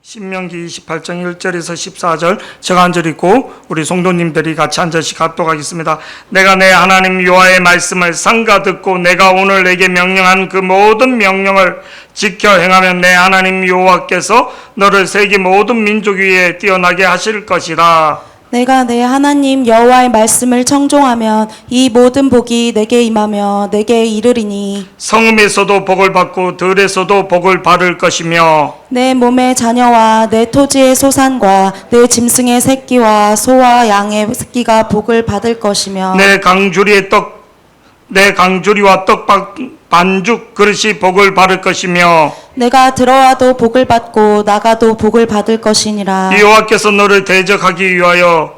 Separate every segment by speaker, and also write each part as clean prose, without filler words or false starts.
Speaker 1: 신명기 28장 1절에서 14절 제가 한 절 읽고 우리 성도님들이 같이 한 절씩 합독하겠습니다. 내가 내 하나님 여호와의 말씀을 삼가 듣고 내가 오늘 내게 명령한 그 모든 명령을 지켜 행하면 내 하나님 여호와께서 너를 세계 모든 민족 위에 뛰어나게 하실 것이라.
Speaker 2: 내가 내 하나님 여호와의 말씀을 청종하면 이 모든 복이 내게 임하며 내게 이르리니
Speaker 1: 성읍에서도 복을 받고 들에서도 복을 받을 것이며
Speaker 2: 내 몸의 자녀와 내 토지의 소산과 내 짐승의 새끼와 소와 양의 새끼가 복을 받을 것이며
Speaker 1: 내 강주리와 떡 반죽 그릇이 복을 받을 것이며
Speaker 2: 내가 들어와도 복을 받고 나가도 복을 받을 것이니라.
Speaker 1: 여호와께서 너를 대적하기 위하여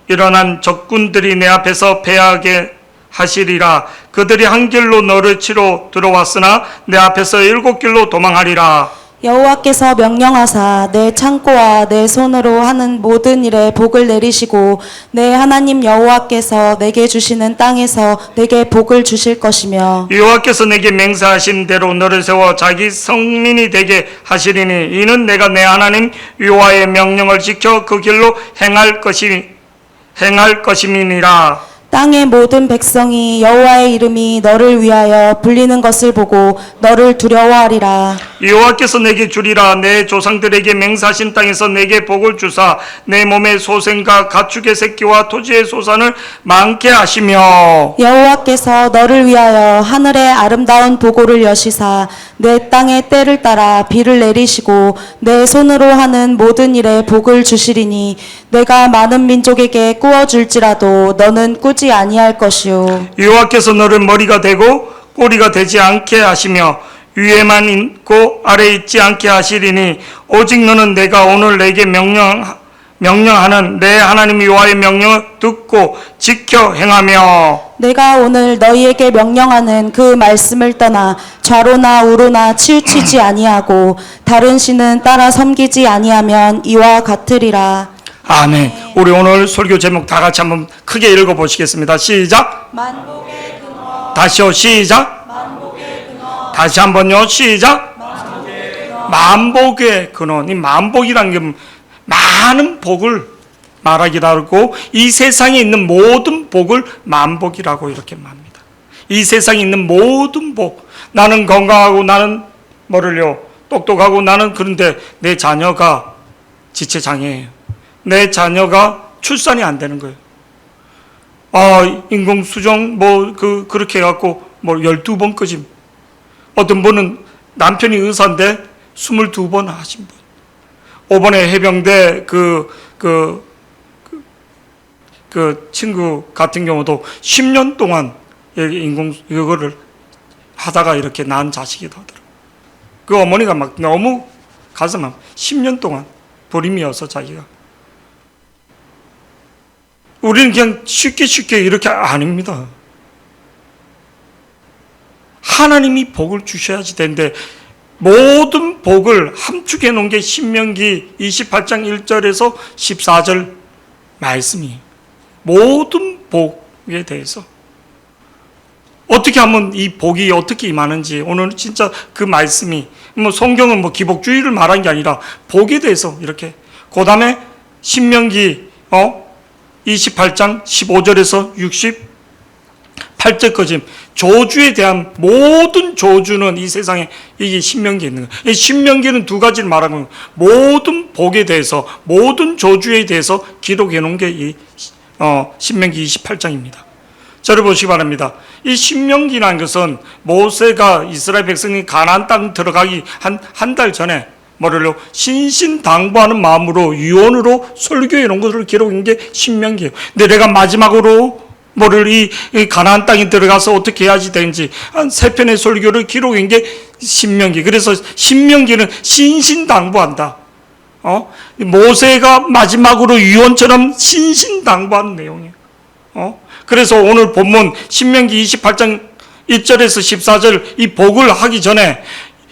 Speaker 1: 일어난 적군들이 내 앞에서 패하게 하시리라. 그들이 한 길로 너를 치러 들어왔으나 내 앞에서 7길로 도망하리라.
Speaker 2: 여호와께서 명령하사 내 창고와 내 손으로 하는 모든 일에 복을 내리시고 내 하나님 여호와께서 내게 주시는 땅에서 내게 복을 주실 것이며
Speaker 1: 여호와께서 내게 맹세하신 대로 너를 세워 자기 성민이 되게 하시리니 이는 내가 내 하나님 여호와의 명령을 지켜 그 길로 행할 것임이니라.
Speaker 2: 땅의 모든 백성이 여호와의 이름이 너를 위하여 불리는 것을 보고 너를 두려워하리라.
Speaker 1: 여호와께서 내게 주리라. 내 조상들에게 맹세하신 땅에서 내게 복을 주사 내 몸의 소생과 가축의 새끼와 토지의 소산을 많게 하시며
Speaker 2: 여호와께서 너를 위하여 하늘의 아름다운 보고를 여시사 내 땅의 때를 따라 비를 내리시고 내 손으로 하는 모든 일에 복을 주시리니 내가 많은 민족에게 꾸어줄지라도 너는 꾸지 아니할 것이요.
Speaker 1: 여호와께서 너를 머리가 되고 꼬리가 되지 않게 하시며 위에만 있고 아래에 있지 않게 하시리니 오직 너는 내가 오늘 내게 명령하는 내 하나님 여호와의 명령을 듣고 지켜 행하며
Speaker 2: 내가 오늘 너희에게 명령하는 그 말씀을 떠나 좌로나 우로나 치우치지 아니하고 다른 신은 따라 섬기지 아니하면 이와 같으리라.
Speaker 1: 아멘. 우리 오늘 설교 제목 다 같이 한번 크게 읽어보시겠습니다. 시작.
Speaker 2: 만복의 근원.
Speaker 1: 다시요. 시작.
Speaker 2: 만복의 근원.
Speaker 1: 다시 한번요. 시작. 만복의 근원. 이 만복이란 게 많은 복을 말하기라고 이 세상에 있는 모든 복을 만복이라고 이렇게 말합니다. 이 세상에 있는 모든 복. 나는 건강하고 나는 뭐를요 똑똑하고 나는 그런데 내 자녀가 지체장애예요. 내 자녀가 출산이 안 되는 거예요. 인공수정 그렇게 해갖고 12번까지. 어떤 분은 남편이 의사인데 22번 하신 분. 5번에 해병대 그 친구 같은 경우도 10년 동안 이거를 하다가 이렇게 낳은 자식이다 하더라고요. 그 어머니가 막 너무 가슴 아파. 10년 동안 불임이어서 자기가. 우리는 그냥 쉽게 이렇게 아닙니다. 하나님이 복을 주셔야지 되는데 모든 복을 함축해 놓은 게 신명기 28장 1절에서 14절 말씀이에요. 모든 복에 대해서 어떻게 하면 이 복이 어떻게 임하는지 오늘 진짜 그 말씀이 성경은 기복주의를 말한 게 아니라 복에 대해서 이렇게. 그 다음에 신명기 28장 15절에서 68절까지 저주에 대한 모든 저주는 이 세상에 이게 신명기에 있는 거예요. 이 신명기는 두 가지를 말하는 거예요. 모든 복에 대해서 모든 저주에 대해서 기록해 놓은 게 이 신명기 28장입니다. 저를 보시기 바랍니다. 이 신명기라는 것은 모세가 이스라엘 백성이 가나안 땅 들어가기 한 달 전에 신신당부하는 마음으로 유언으로 설교해 놓은 것을 기록한 게 신명기예요. 근데 내가 마지막으로 이 가나안 땅에 들어가서 어떻게 해야지 되는지 한 3편의 설교를 기록한 게 신명기. 그래서 신명기는 신신당부한다. 모세가 마지막으로 유언처럼 신신당부하는 내용이에요. 그래서 오늘 본문 신명기 28장 1절에서 14절 이 복을 하기 전에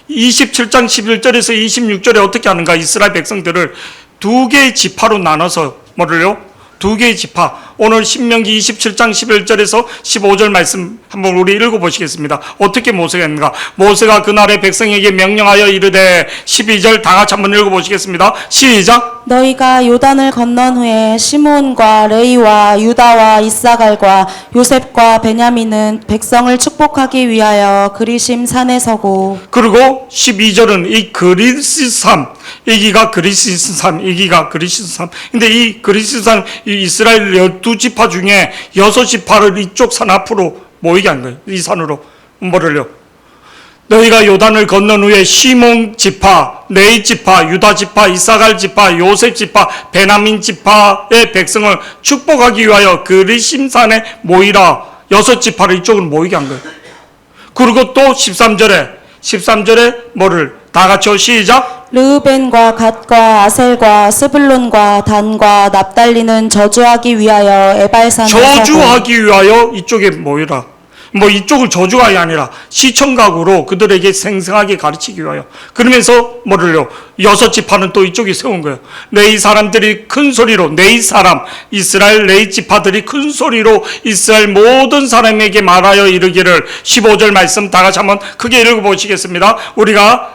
Speaker 1: 27장 11절에서 26절에 어떻게 하는가? 이스라엘 백성들을 두 개의 지파로 나눠서 두 개의 지파. 오늘 신명기 27장 11절에서 15절 말씀 한번 우리 읽어보시겠습니다. 어떻게 모세가 했는가? 모세가 그날의 백성에게 명령하여 이르되 12절 다 같이 한번 읽어보시겠습니다. 시작.
Speaker 2: 너희가 요단을 건넌 후에 시므온과 레위와 유다와 이사갈과 요셉과 베냐민은 백성을 축복하기 위하여 그리심 산에 서고
Speaker 1: 그리고 12절은 이 그리스산, 여기가 그리스산, 여기가 그리스산. 근데 이 그리스산, 이 이스라엘 12지파 중에 6지파를 이쪽 산 앞으로 모이게 한 거예요. 이 산으로. 뭐를요? 너희가 요단을 건넌 후에 시몬 지파, 레위 지파, 유다 지파, 이사갈 지파, 요셉 지파, 베냐민 지파의 백성을 축복하기 위하여 그리심산에 모이라. 6지파를 이쪽으로 모이게 한 거예요. 그리고 또 13절에 뭐를 다 같이 시작.
Speaker 2: 르우벤과 갓과 아셀과 스불론과 단과 납달리는 저주하기 위하여 에발산에 서고
Speaker 1: 저주하기 위하여 이쪽에 모이라. 뭐 이쪽을 저주하기 아니라 시청각으로 그들에게 생생하게 가르치기 위하여. 그러면서 뭐를요? 6지파는 또 이쪽에 세운 거예요. 레위 사람들이 큰 소리로, 레위 사람, 이스라엘 레위 지파들이 큰 소리로 이스라엘 모든 사람에게 말하여 이르기를. 15절 말씀 다 같이 한번 크게 읽어보시겠습니다. 우리가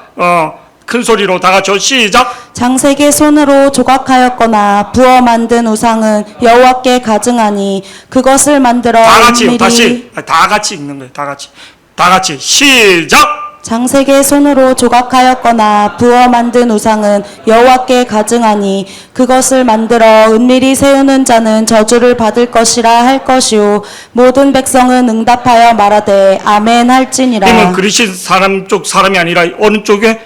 Speaker 1: 큰 소리로 다 같이 시작.
Speaker 2: 장색의 손으로 조각하였거나 부어 만든 우상은 여호와께 가증하니 그것을 만들어
Speaker 1: 다 같이요.
Speaker 2: 은밀히
Speaker 1: 다시 다 같이 읽는 거예요. 다 같이 시작.
Speaker 2: 장색의 손으로 조각하였거나 부어 만든 우상은 여호와께 가증하니 그것을 만들어 은밀히 세우는 자는 저주를 받을 것이라 할 것이요 모든 백성은 응답하여 말하되 아멘 할지니라.
Speaker 1: 이는 그리신 사람 쪽 사람이 아니라 어느 쪽에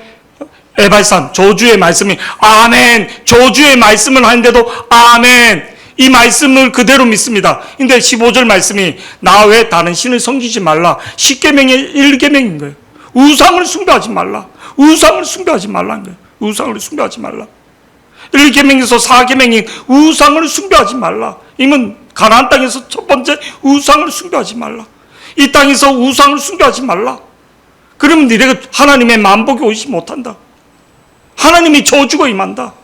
Speaker 1: 에발산 저주의 말씀이 아멘. 저주의 말씀을 하는데도 아멘. 이 말씀을 그대로 믿습니다. 근데 15절 말씀이 나 외 다른 신을 섬기지 말라. 10계명의 1계명인 거예요. 우상을 숭배하지 말라. 우상을 숭배하지 말라는 거예요. 우상을 숭배하지 말라. 1계명에서 4계명이 우상을 숭배하지 말라. 이건 가나안 땅에서 첫 번째 우상을 숭배하지 말라. 이 땅에서 우상을 숭배하지 말라. 그러면 너희가 하나님의 만복이 오지 못한다. 하나님이 저주가 임한다.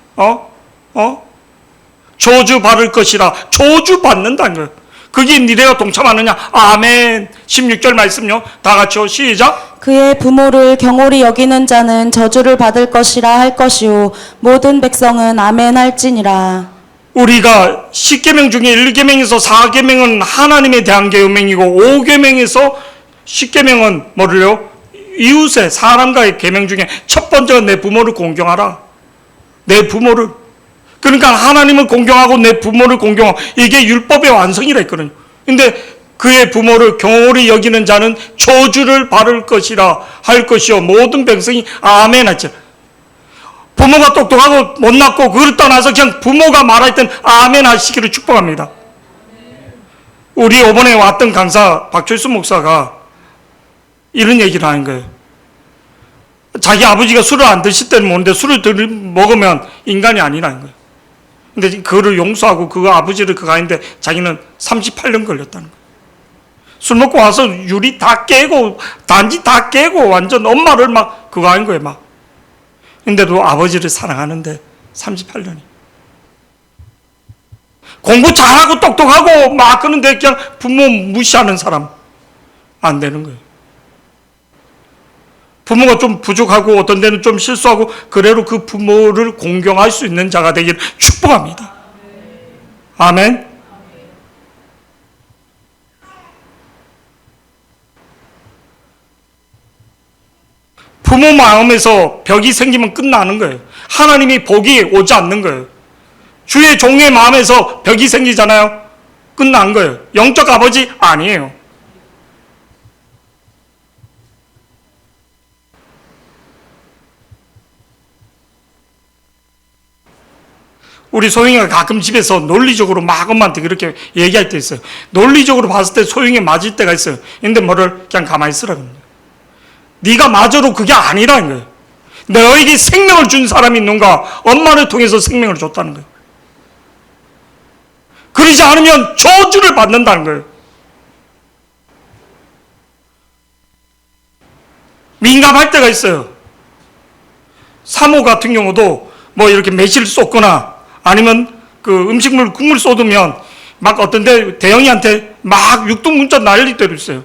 Speaker 1: 저주 받을 것이라. 저주 받는다는 거예요. 그게 니네가 동참하느냐? 아멘. 16절 말씀요. 다 같이요. 시작.
Speaker 2: 그의 부모를 경홀히 여기는 자는 저주를 받을 것이라 할 것이요 모든 백성은 아멘 할지니라.
Speaker 1: 우리가 10계명 중에 1계명에서 4계명은 하나님에 대한 계명이고 5계명에서 10계명은 뭐를요? 이웃의 사람과의 계명 중에 첫 번째가 내 부모를 공경하라. 내 부모를. 그러니까 하나님을 공경하고 내 부모를 공경하고 이게 율법의 완성이라 했거든요. 근데 그의 부모를 경홀히 여기는 자는 저주를 받을 것이라 할 것이요 모든 백성이 아멘 하죠. 부모가 똑똑하고 못났고 그걸 떠나서 그냥 부모가 말할 땐 아멘 하시기를 축복합니다. 우리 이번에 왔던 강사 박철수 목사가 이런 얘기를 하는 거예요. 자기 아버지가 술을 안 드실 때는 모르는데 술을 먹으면 인간이 아니라는 거예요. 근데 그거를 용서하고 그 아버지를 그거 하는데 자기는 38년 걸렸다는 거예요. 술 먹고 와서 유리 다 깨고 단지 다 깨고 완전 엄마를 막 그거 하는 거예요. 막. 근데도 아버지를 사랑하는데 38년이. 공부 잘하고 똑똑하고 막 그런데 그냥 부모 무시하는 사람 안 되는 거예요. 부모가 좀 부족하고 어떤 데는 좀 실수하고 그래도 그 부모를 공경할 수 있는 자가 되기를 축복합니다. 아멘. 부모 마음에서 벽이 생기면 끝나는 거예요. 하나님이 복이 오지 않는 거예요. 주의 종의 마음에서 벽이 생기잖아요. 끝난 거예요. 영적 아버지 아니에요. 우리 소영이가 가끔 집에서 논리적으로 막 엄마한테 그렇게 얘기할 때 있어요. 논리적으로 봤을 때 소영이 맞을 때가 있어요. 근데 뭐를 그냥 가만히 있으라는 거예요. 네가 맞아도 그게 아니라는 거예요. 너에게 생명을 준 사람이 있는가? 엄마를 통해서 생명을 줬다는 거예요. 그러지 않으면 저주를 받는다는 거예요. 민감할 때가 있어요. 사모 같은 경우도 뭐 이렇게 매실 쏟거나 아니면 그 음식물 국물 쏟으면 막 어떤데 대영이한테 막 육두문자 난리 때렸어요.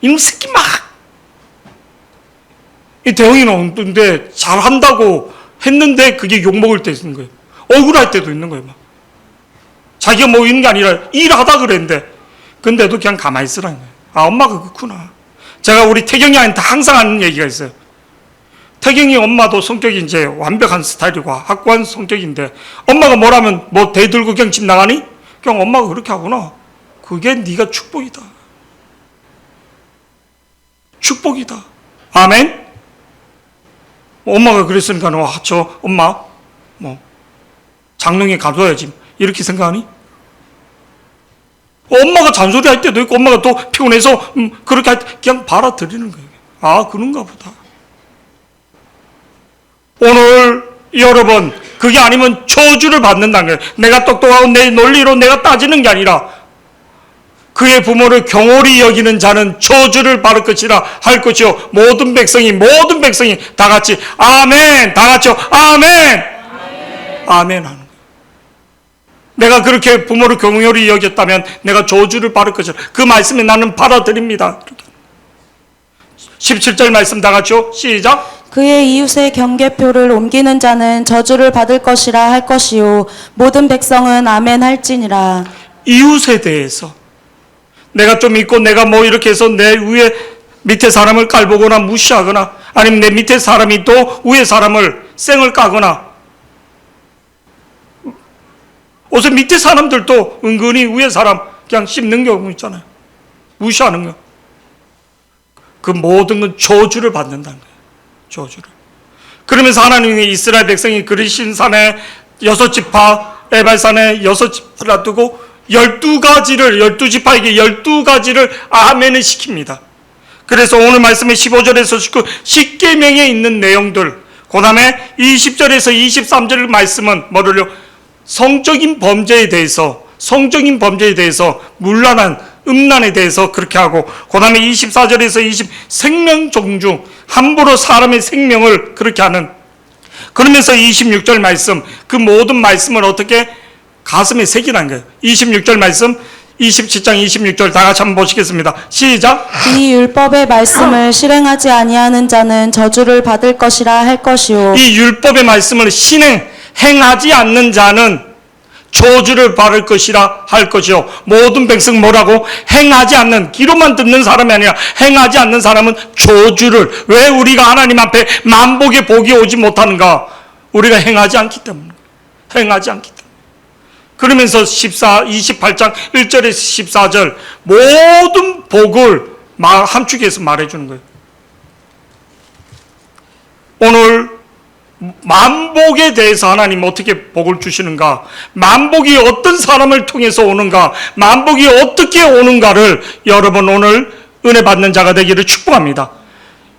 Speaker 1: 이놈 새끼 막. 이 대영이는 어떤데 잘한다고 했는데 그게 욕먹을 때 있는 거예요. 억울할 때도 있는 거예요. 막. 자기가 뭐 있는 게 아니라 일하다 그랬는데 근데도 그냥 가만히 있으라는 거예요. 아, 엄마가 그렇구나. 제가 우리 태경이한테 항상 하는 얘기가 있어요. 태경이 엄마도 성격이 이제 완벽한 스타일이고 확고한 성격인데 엄마가 뭐라면 뭐 대들고 그냥 집 나가니? 그냥 엄마가 그렇게 하구나. 그게 네가 축복이다. 축복이다. 아멘? 엄마가 그랬으니까 저 엄마 뭐 장롱에 가둬야지 이렇게 생각하니? 엄마가 잔소리할 때도 있고 엄마가 또 피곤해서 그렇게 할 때 그냥 받아들이는 거예요. 아, 그런가 보다. 오늘 여러분 그게 아니면 저주를 받는다는 거예요. 내가 똑똑하고 내 논리로 내가 따지는 게 아니라 그의 부모를 경홀히 여기는 자는 저주를 받을 것이라 할 것이요 모든 백성이 다 같이 아멘, 다 같이요 아멘, 아멘 하는 거예요. 내가 그렇게 부모를 경홀히 여겼다면 내가 저주를 받을 것이라 그 말씀에 나는 받아들입니다. 17절 말씀 다 같이요 시작.
Speaker 2: 그의 이웃의 경계표를 옮기는 자는 저주를 받을 것이라 할 것이요 모든 백성은 아멘 할지니라.
Speaker 1: 이웃에 대해서 내가 좀 있고 내가 뭐 이렇게 해서 내 위에 밑에 사람을 깔보거나 무시하거나 아니면 내 밑에 사람이 또 위에 사람을 쌩을 까거나 어서 밑에 사람들도 은근히 위에 사람 그냥 씹는 경우 있잖아요. 무시하는 거. 그 모든 건 저주를 받는다는 거예요. 저주를. 그러면서 하나님이 이스라엘 백성이 그리신 산에 6지파 에발산에 6지파를 두고 12지파에게 12가지를 아멘을 시킵니다. 그래서 오늘 말씀의 15절에서 10계명에 있는 내용들 그 다음에 20절에서 23절 말씀은 뭐를요? 성적인 범죄에 대해서 문란한 음란에 대해서 그렇게 하고 그 다음에 24절에서 생명 존중 함부로 사람의 생명을 그렇게 하는 그러면서 26절 말씀 그 모든 말씀을 어떻게 가슴에 새기라는 거예요. 26절 말씀 27장 26절 다 같이 한번 보시겠습니다. 시작.
Speaker 2: 이 율법의 말씀을 실행하지 아니하는 자는 저주를 받을 것이라 할 것이요
Speaker 1: 이 율법의 말씀을 행하지 않는 자는 저주를 받을 것이라 할 것이요 모든 백성 뭐라고? 행하지 않는 귀로만 듣는 사람이 아니라 행하지 않는 사람은 저주를 왜 우리가 하나님 앞에 만복의 복이 오지 못하는가? 우리가 행하지 않기 때문에 그러면서 28장 1절에서 14절 모든 복을 함축해서 말해주는 거예요. 오늘 만복에 대해서 하나님 어떻게 복을 주시는가, 만복이 어떤 사람을 통해서 오는가, 만복이 어떻게 오는가를 여러분 오늘 은혜 받는 자가 되기를 축복합니다.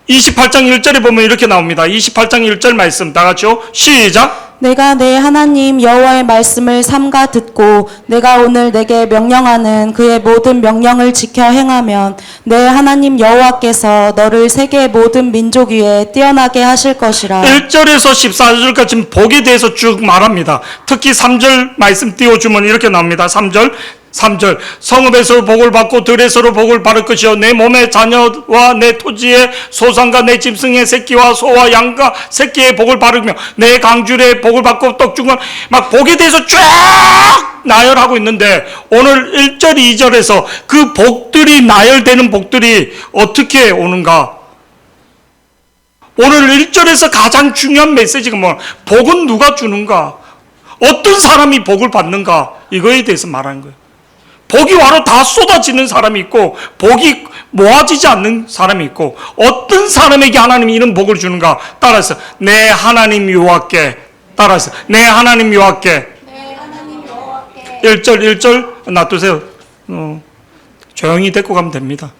Speaker 1: 28장 1절에 보면 이렇게 나옵니다. 28장 1절 말씀 다 같이요 시작.
Speaker 2: 내가 내 하나님 여호와의 말씀을 삼가 듣고 내가 오늘 내게 명령하는 그의 모든 명령을 지켜 행하면 내 하나님 여호와께서 너를 세계의 모든 민족 위에 뛰어나게 하실 것이라.
Speaker 1: 1절에서 14절까지 복에 대해서 쭉 말합니다. 특히 3절 말씀 띄워주면 이렇게 나옵니다. 3절 성읍에서 복을 받고 들에서로 복을 받을 것이요 내 몸의 자녀와 내 토지의 소산과 내 짐승의 새끼와 소와 양과 새끼의 복을 받으며 내 강줄의 복을 받고 떡중은 막 복에 대해서 쫙 나열하고 있는데 오늘 1절 2절에서 그 복들이 나열되는 복들이 어떻게 오는가? 오늘 1절에서 가장 중요한 메시지가 뭐 복은 누가 주는가? 어떤 사람이 복을 받는가? 이거에 대해서 말하는 거예요. 복이 와로 다 쏟아지는 사람이 있고 복이 모아지지 않는 사람이 있고 어떤 사람에게 하나님이 이런 복을 주는가? 따라서 내 하나님 여호와께 따라서 내 하나님 여호와께 1절 놔두세요. 조용히 데리고 가면 됩니다.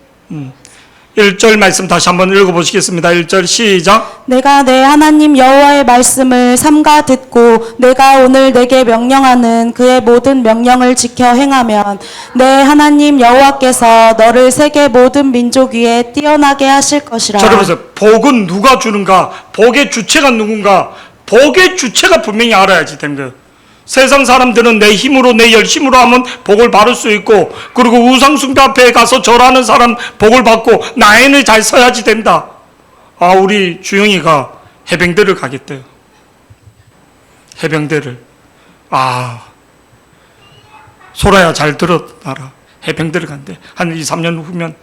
Speaker 1: 1절 말씀 다시 한번 읽어보시겠습니다. 1절 시작.
Speaker 2: 내가 내 하나님 여호와의 말씀을 삼가 듣고 내가 오늘 내게 명령하는 그의 모든 명령을 지켜 행하면 내 하나님 여호와께서 너를 세계 모든 민족 위에 뛰어나게 하실 것이라.
Speaker 1: 여러분, 복은 누가 주는가? 복의 주체가 누군가? 복의 주체가 분명히 알아야지 되는 거예요. 세상 사람들은 내 힘으로 내 열심으로 하면 복을 받을 수 있고, 그리고 우상숭배 앞에 가서 절하는 사람 복을 받고 나에는 잘 서야지 된다. 아, 우리 주영이가 해병대를 가겠대요. 해병대를. 아, 소라야 잘 들어놔라. 해병대를 간대. 한 2, 3년 후면,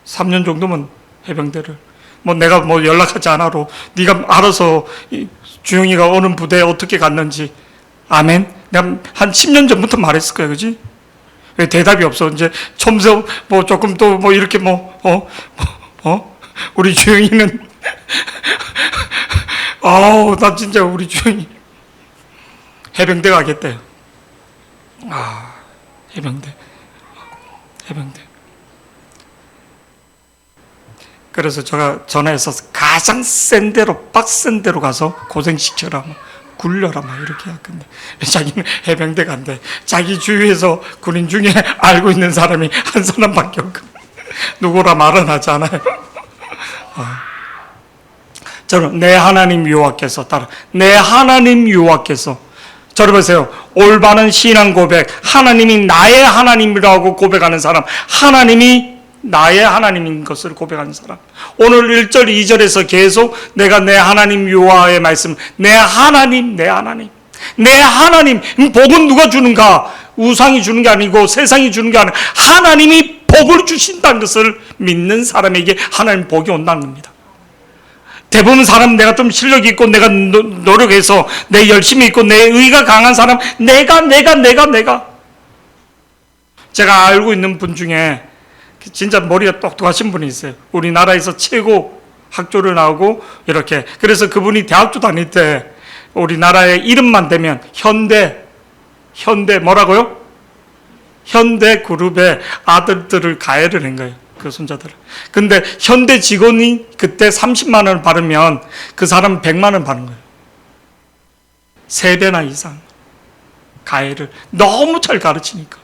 Speaker 1: 3년 정도면 해병대를. 뭐 내가 뭐 연락하지 않아도 네가 알아서 주영이가 어느 부대에 어떻게 갔는지. 아멘. 내가 한 10년 전부터 말했을 거야, 그지? 왜 대답이 없어? 이제 첨서 뭐 조금 또 뭐 이렇게 우리 주영이는 아우, 나 진짜 우리 주영이 해병대 가겠대요. 아, 해병대. 그래서 제가 전화해서 가장 센 데로, 빡센 데로 가서 고생시켜라, 굴려라, 이렇게 할 건데. 자기는 해병대 간대. 자기 주위에서 군인 중에 알고 있는 사람이 한 사람밖에 없고, 누구라 말은 하지 않아요. 저는 내 하나님 여호와께서 따라, 내 하나님 여호와께서, 저를 보세요. 올바른 신앙 고백, 하나님이 나의 하나님이라고 고백하는 사람, 하나님이 나의 하나님인 것을 고백하는 사람. 오늘 1절, 2절에서 계속 내가 내 하나님 여호와의 말씀, 내 하나님, 복은 누가 주는가? 우상이 주는 게 아니고 세상이 주는 게 아니라 하나님이 복을 주신다는 것을 믿는 사람에게 하나님 복이 온다는 겁니다. 대부분 사람, 내가 좀 실력이 있고 내가 노력해서 내 열심이 있고 내 의가 강한 사람, 내가 제가 알고 있는 분 중에 진짜 머리가 똑똑하신 분이 있어요. 우리나라에서 최고 학교를 나오고 이렇게. 그래서 그분이 대학교 다닐 때 우리나라의 이름만 대면 현대 뭐라고요? 현대 그룹의 아들들을 가해를 한 거예요. 그 손자들을. 근데 현대 직원이 그때 30만 원을 받으면 그 사람 100만 원 받는 거예요. 3배나 이상 가해를. 너무 잘 가르치니까.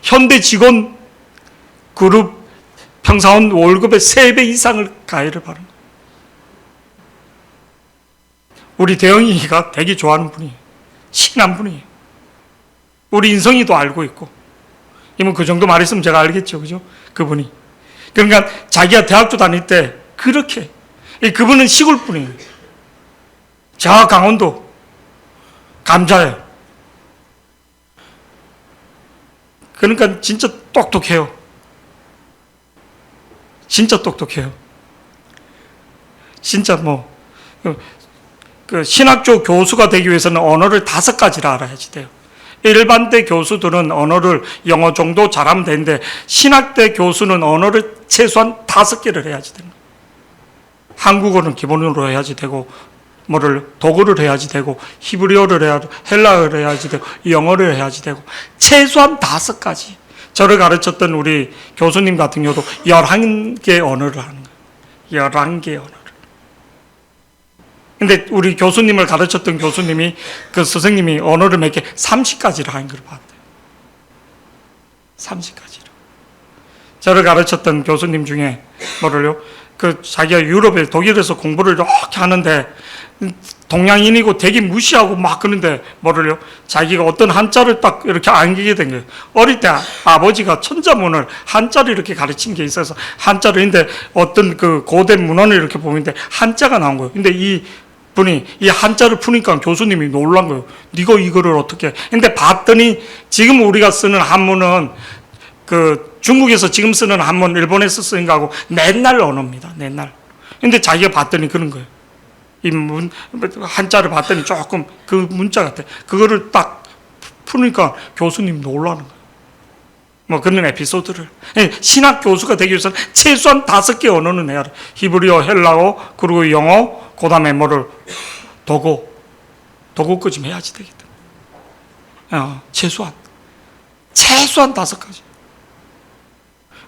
Speaker 1: 현대 직원 그룹 평사원 월급의 3배 이상을 가해를 받는 거예요. 우리 대영이가 되게 좋아하는 분이에요. 친한 분이에요. 우리 인성이도 알고 있고. 이면 그 정도 말했으면 제가 알겠죠, 그죠? 그분이. 그러니까 자기가 대학교 다닐 때 그렇게. 그분은 시골 분이에요. 저 강원도 감자예요. 그러니까 진짜 똑똑해요. 진짜 똑똑해요. 진짜 그 신학교 교수가 되기 위해서는 언어를 5가지를 알아야지 돼요. 일반대 교수들은 언어를 영어 정도 잘하면 되는데 신학대 교수는 언어를 최소한 5개를 해야지 되는 거예요. 한국어는 기본으로 해야지 되고, 독어를 해야지 되고, 히브리어를 해야 되고, 헬라어를 해야지 되고, 영어를 해야지 되고, 최소한 5가지. 저를 가르쳤던 우리 교수님 같은 경우도 11개 언어를 하는 거예요. 11개 언어를. 근데 우리 교수님을 가르쳤던 교수님이, 그 선생님이 언어를 몇 개, 30가지를 하는 걸 봤대요. 30가지를. 저를 가르쳤던 교수님 중에 자기가 유럽에, 독일에서 공부를 이렇게 하는데 동양인이고 되게 무시하고 막 그러는데 자기가 어떤 한자를 딱 이렇게 안기게 된 거예요. 어릴 때 아버지가 천자문을 한자를 이렇게 가르친 게 있어서 한자를, 근데 어떤 그 고대 문헌을 이렇게 보는데 한자가 나온 거예요. 근데 이 분이 이 한자를 푸니까 교수님이 놀란 거예요. 네가 이거를 어떻게 해? 근데 봤더니 지금 우리가 쓰는 한문은 그 중국에서 지금 쓰는 한문, 일본에서 쓰는 거하고 옛날 언어입니다. 옛날. 근데 자기가 봤더니 그런 거예요. 한자를 봤더니 조금 그 문자 같아. 그거를 딱 푸니까 교수님 놀라는 거예요. 그런 에피소드를. 신학 교수가 되기 위해서는 최소한 5개 언어는 해야 돼. 히브리어, 헬라어, 그리고 영어, 그 다음에 독어까지 해야지 되겠다. 최소한 5가지.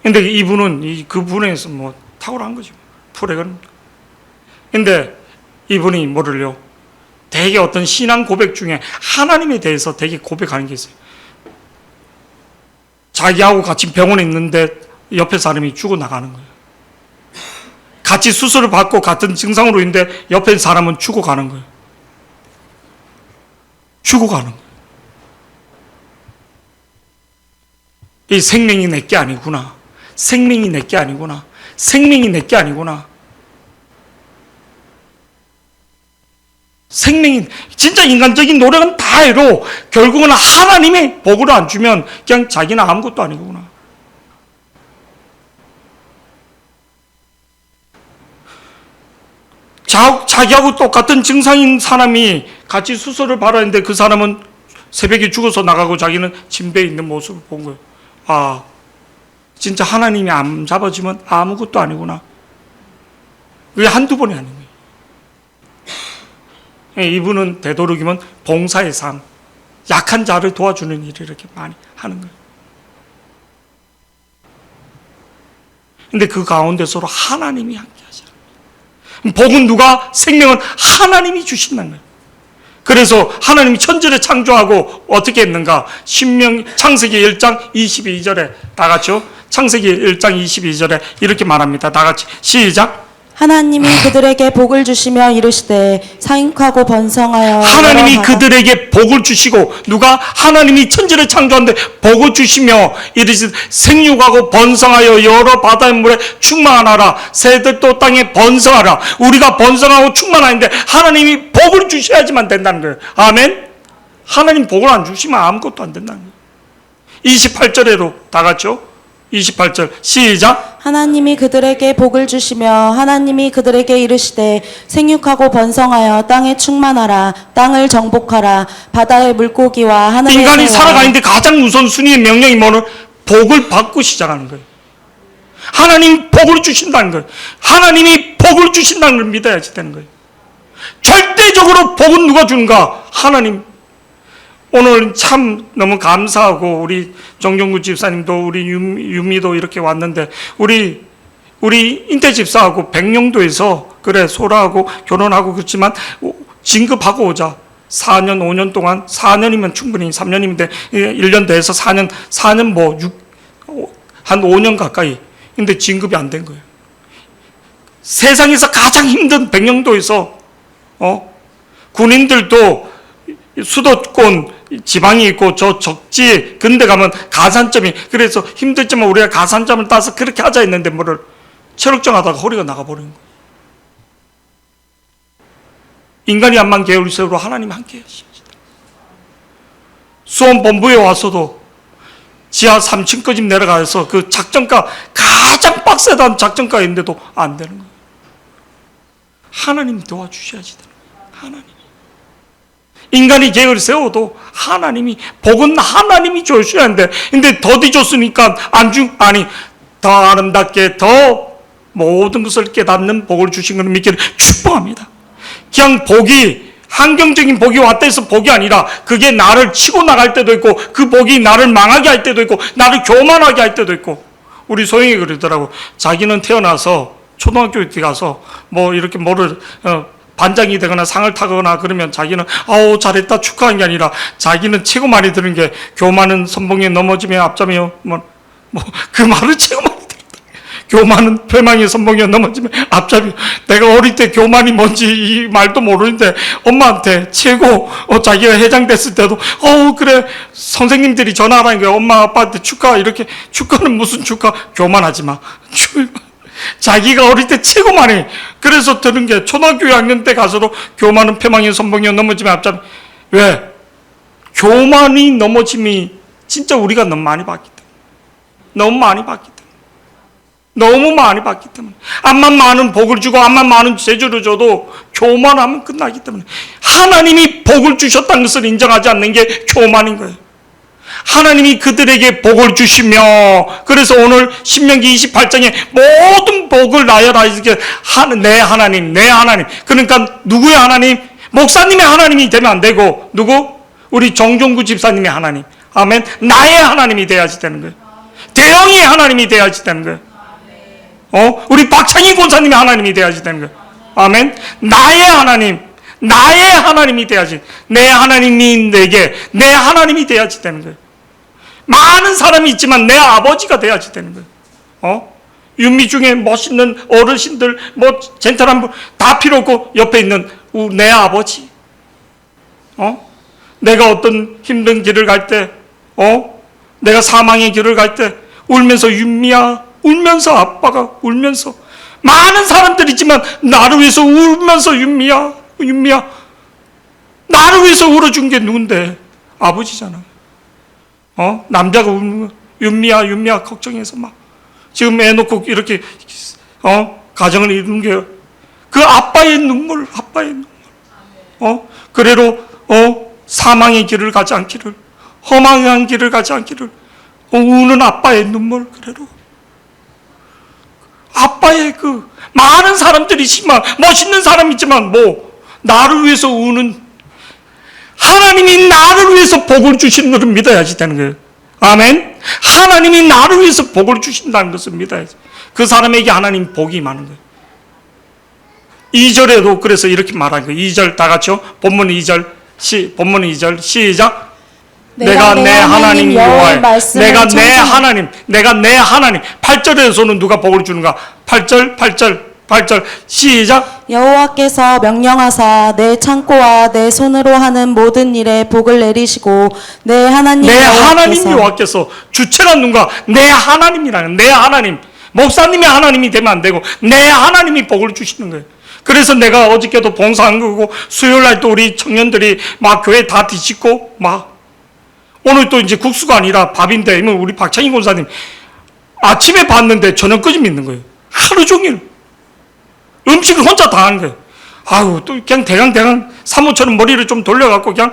Speaker 1: 근데 이분은 그 분에서 탁월한 거죠. 프레건. 근데 이분이 되게 어떤 신앙 고백 중에 하나님에 대해서 되게 고백하는 게 있어요. 자기하고 같이 병원에 있는데 옆에 사람이 죽어나가는 거예요. 같이 수술을 받고 같은 증상으로 있는데 옆에 사람은 죽어가는 거예요. 죽어가는 거예요. 이 생명이 내게 아니구나. 생명이 내게 아니구나. 생명이 내게 아니구나. 생명이, 진짜 인간적인 노력은 다 해로 결국은 하나님의 복을 안 주면 그냥 자기는 아무것도 아니구나. 자기하고 똑같은 증상인 사람이 같이 수술을 받았는데 그 사람은 새벽에 죽어서 나가고 자기는 침대에 있는 모습을 본 거예요. 아, 진짜 하나님이 안 잡아주면 아무것도 아니구나. 그게 한두 번이 아닌 거예요. 이분은 되도록이면 봉사의 삶, 약한 자를 도와주는 일을 이렇게 많이 하는 거예요. 근데 그 가운데 서로 하나님이 함께 하잖아요. 복은 누가? 생명은 하나님이 주신다는 거예요. 그래서 하나님이 천지를 창조하고 어떻게 했는가? 창세기 1장 22절에 다 같이요. 창세기 1장 22절에 이렇게 말합니다. 다 같이 시작.
Speaker 2: 하나님이 그들에게 복을 주시며 이르시되 사육하고 번성하여
Speaker 1: 하나님이
Speaker 2: 여러 바다-
Speaker 1: 그들에게 복을 주시고 누가? 하나님이 천지를 창조하는데 복을 주시며 이르시되 생육하고 번성하여 여러 바다의 물에 충만하라. 새들도 땅에 번성하라. 우리가 번성하고 충만한데 하나님이 복을 주셔야지만 된다는 거예요. 아멘. 하나님 복을 안 주시면 아무것도 안 된다는 거예요. 28절에도 다 같이요. 28절 시작.
Speaker 2: 하나님이 그들에게 복을 주시며 하나님이 그들에게 이르시되 생육하고 번성하여 땅에 충만하라. 땅을 정복하라. 바다의 물고기와 하늘의
Speaker 1: 인간이
Speaker 2: 새와
Speaker 1: 살아가는데 가장 우선순위의 명령이 뭐는? 복을 받고 시작하는 거예요. 하나님 복을 주신다는 거예요. 하나님이 복을 주신다는 걸 믿어야지 되는 거예요. 절대적으로 복은 누가 주는가? 하나님. 오늘 참 너무 감사하고 우리 정종구 집사님도 우리 유미도 이렇게 왔는데 우리 인태 집사하고 백령도에서 그래 소라하고 결혼하고 그렇지만 진급하고 오자. 4년 5년 동안 4년이면 충분히 3년이면 1년 돼서 4년 한 5년 가까이. 근데 진급이 안 된 거예요. 세상에서 가장 힘든 백령도에서 군인들도 수도권 지방이 있고 저 적지 근데 가면 가산점이 그래서 힘들지만 우리가 가산점을 따서 그렇게 하자 했는데 뭐를 체력정 하다가 허리가 나가버린 거예요. 인간이 암만 게으르세로 하나님 함께 하십니다. 수원 본부에 와서도 지하 3층까지 내려가서 그 작전가 가장 빡세다는 작전가인데도 안 되는 거예요. 하나님 도와주셔야지 되는 거예요. 하나님. 인간이 계획을 세워도 하나님이 복은 하나님이 주셔야 하는데 근데 더디 줬으니까 더 아름답게 더 모든 것을 깨닫는 복을 주신 것을 믿기를 축복합니다. 그냥 복이 환경적인 복이 왔다 해서 복이 아니라 그게 나를 치고 나갈 때도 있고 그 복이 나를 망하게 할 때도 있고 나를 교만하게 할 때도 있고 우리 소영이 그러더라고. 자기는 태어나서 초등학교에 가서 뭐 이렇게 뭐를 반장이 되거나 상을 타거나 그러면 자기는 아우 잘했다 축하한 게 아니라 자기는 최고 많이 들은 게 교만은 선봉에 넘어지면 앞잡이요 그 말을 최고 많이 들었다. 교만은 패망의 선봉에 넘어지면 앞잡이. 내가 어릴 때 교만이 뭔지 이 말도 모르는데 엄마한테 최고 자기가 회장 됐을 때도 그래 선생님들이 전화하라는 거야. 엄마 아빠한테 축하 이렇게. 축하는 무슨 축하? 교만하지 마. 자기가 어릴 때 최고 많이 그래서 들은 게 초등학교 2학년 때 가서도 교만은 패망의 선봉이요 넘어지면 앞잡이. 왜? 교만이 넘어짐이 진짜 우리가 너무 많이 봤기 때문에 너무 많이 봤기 때문에 암만 많은 복을 주고 암만 많은 재주를 줘도 교만하면 끝나기 때문에 하나님이 복을 주셨다는 것을 인정하지 않는 게 교만인 거예요. 하나님이 그들에게 복을 주시며 그래서 오늘 신명기 28장에 모든 복을 나열하 이렇게 내 하나님 그러니까 누구의 하나님? 목사님의 하나님이 되면 안 되고 누구? 우리 정종구 집사님의 하나님. 아멘. 나의 하나님이 돼야지 되는 거예요. 대영이의 하나님이 돼야지 되는 거예요. 우리 박창희 권사님의 하나님이 돼야지 되는 거예요. 아멘. 나의 하나님이 돼야지. 내 하나님이 내게 내 하나님이 돼야지 되는 거예요. 많은 사람이 있지만 내 아버지가 돼야지 되는 거예요. 윤미 중에 멋있는 어르신들, 젠틀한 분 다 필요 없고 옆에 있는 내 아버지. 내가 어떤 힘든 길을 갈 때, 내가 사망의 길을 갈 때 울면서 윤미야, 울면서 아빠가 울면서 많은 사람들이지만 나를 위해서 울면서 윤미야, 윤미야, 나를 위해서 울어준 게 누군데? 아버지잖아. 남자가 울면 윤미야, 윤미야 걱정해서 막 지금 애 놓고 이렇게 가정을 이루는 게 그 아빠의 눈물, 아빠의 눈물. 그래로 사망의 길을 가지 않기를, 험한 길을 가지 않기를 우는 아빠의 눈물. 그래로 아빠의 그 많은 사람들이지만 멋있는 사람이지만 나를 위해서 우는 하나님이 나를 위해서 복을 주시는 것을 믿어야지 되는 거예요. 아멘. 하나님이 나를 위해서 복을 주신다는 것을 믿어야지. 그 사람에게 하나님 복이 많은 거예요. 2절에도 그래서 이렇게 말한 거예요. 2절 다 같이요. 본문 2절 시작. 내가 내 하나님 여호와의 내가 내 하나님 8절에서는 누가 복을 주는가? 8절 시작.
Speaker 2: 여호와께서 명령하사 내 창고와 내 손으로 하는 모든 일에 복을 내리시고 내 하나님
Speaker 1: 여호와께서 주체가 누군가? 내 하나님이라는, 내 하나님. 목사님이 하나님이 되면 안 되고 내 하나님이 복을 주시는 거예요. 그래서 내가 어저께도 봉사한 거고 수요일날 또 우리 청년들이 막 교회 다 뒤집고 막 오늘 또 이제 국수가 아니라 밥인데 우리 박창희 권사님 아침에 봤는데 저녁까지 믿는 거예요. 하루 종일 음식을 혼자 다 하는 거예요. 아유, 또 그냥 대강 사모처럼 머리를 좀 돌려갖고 그냥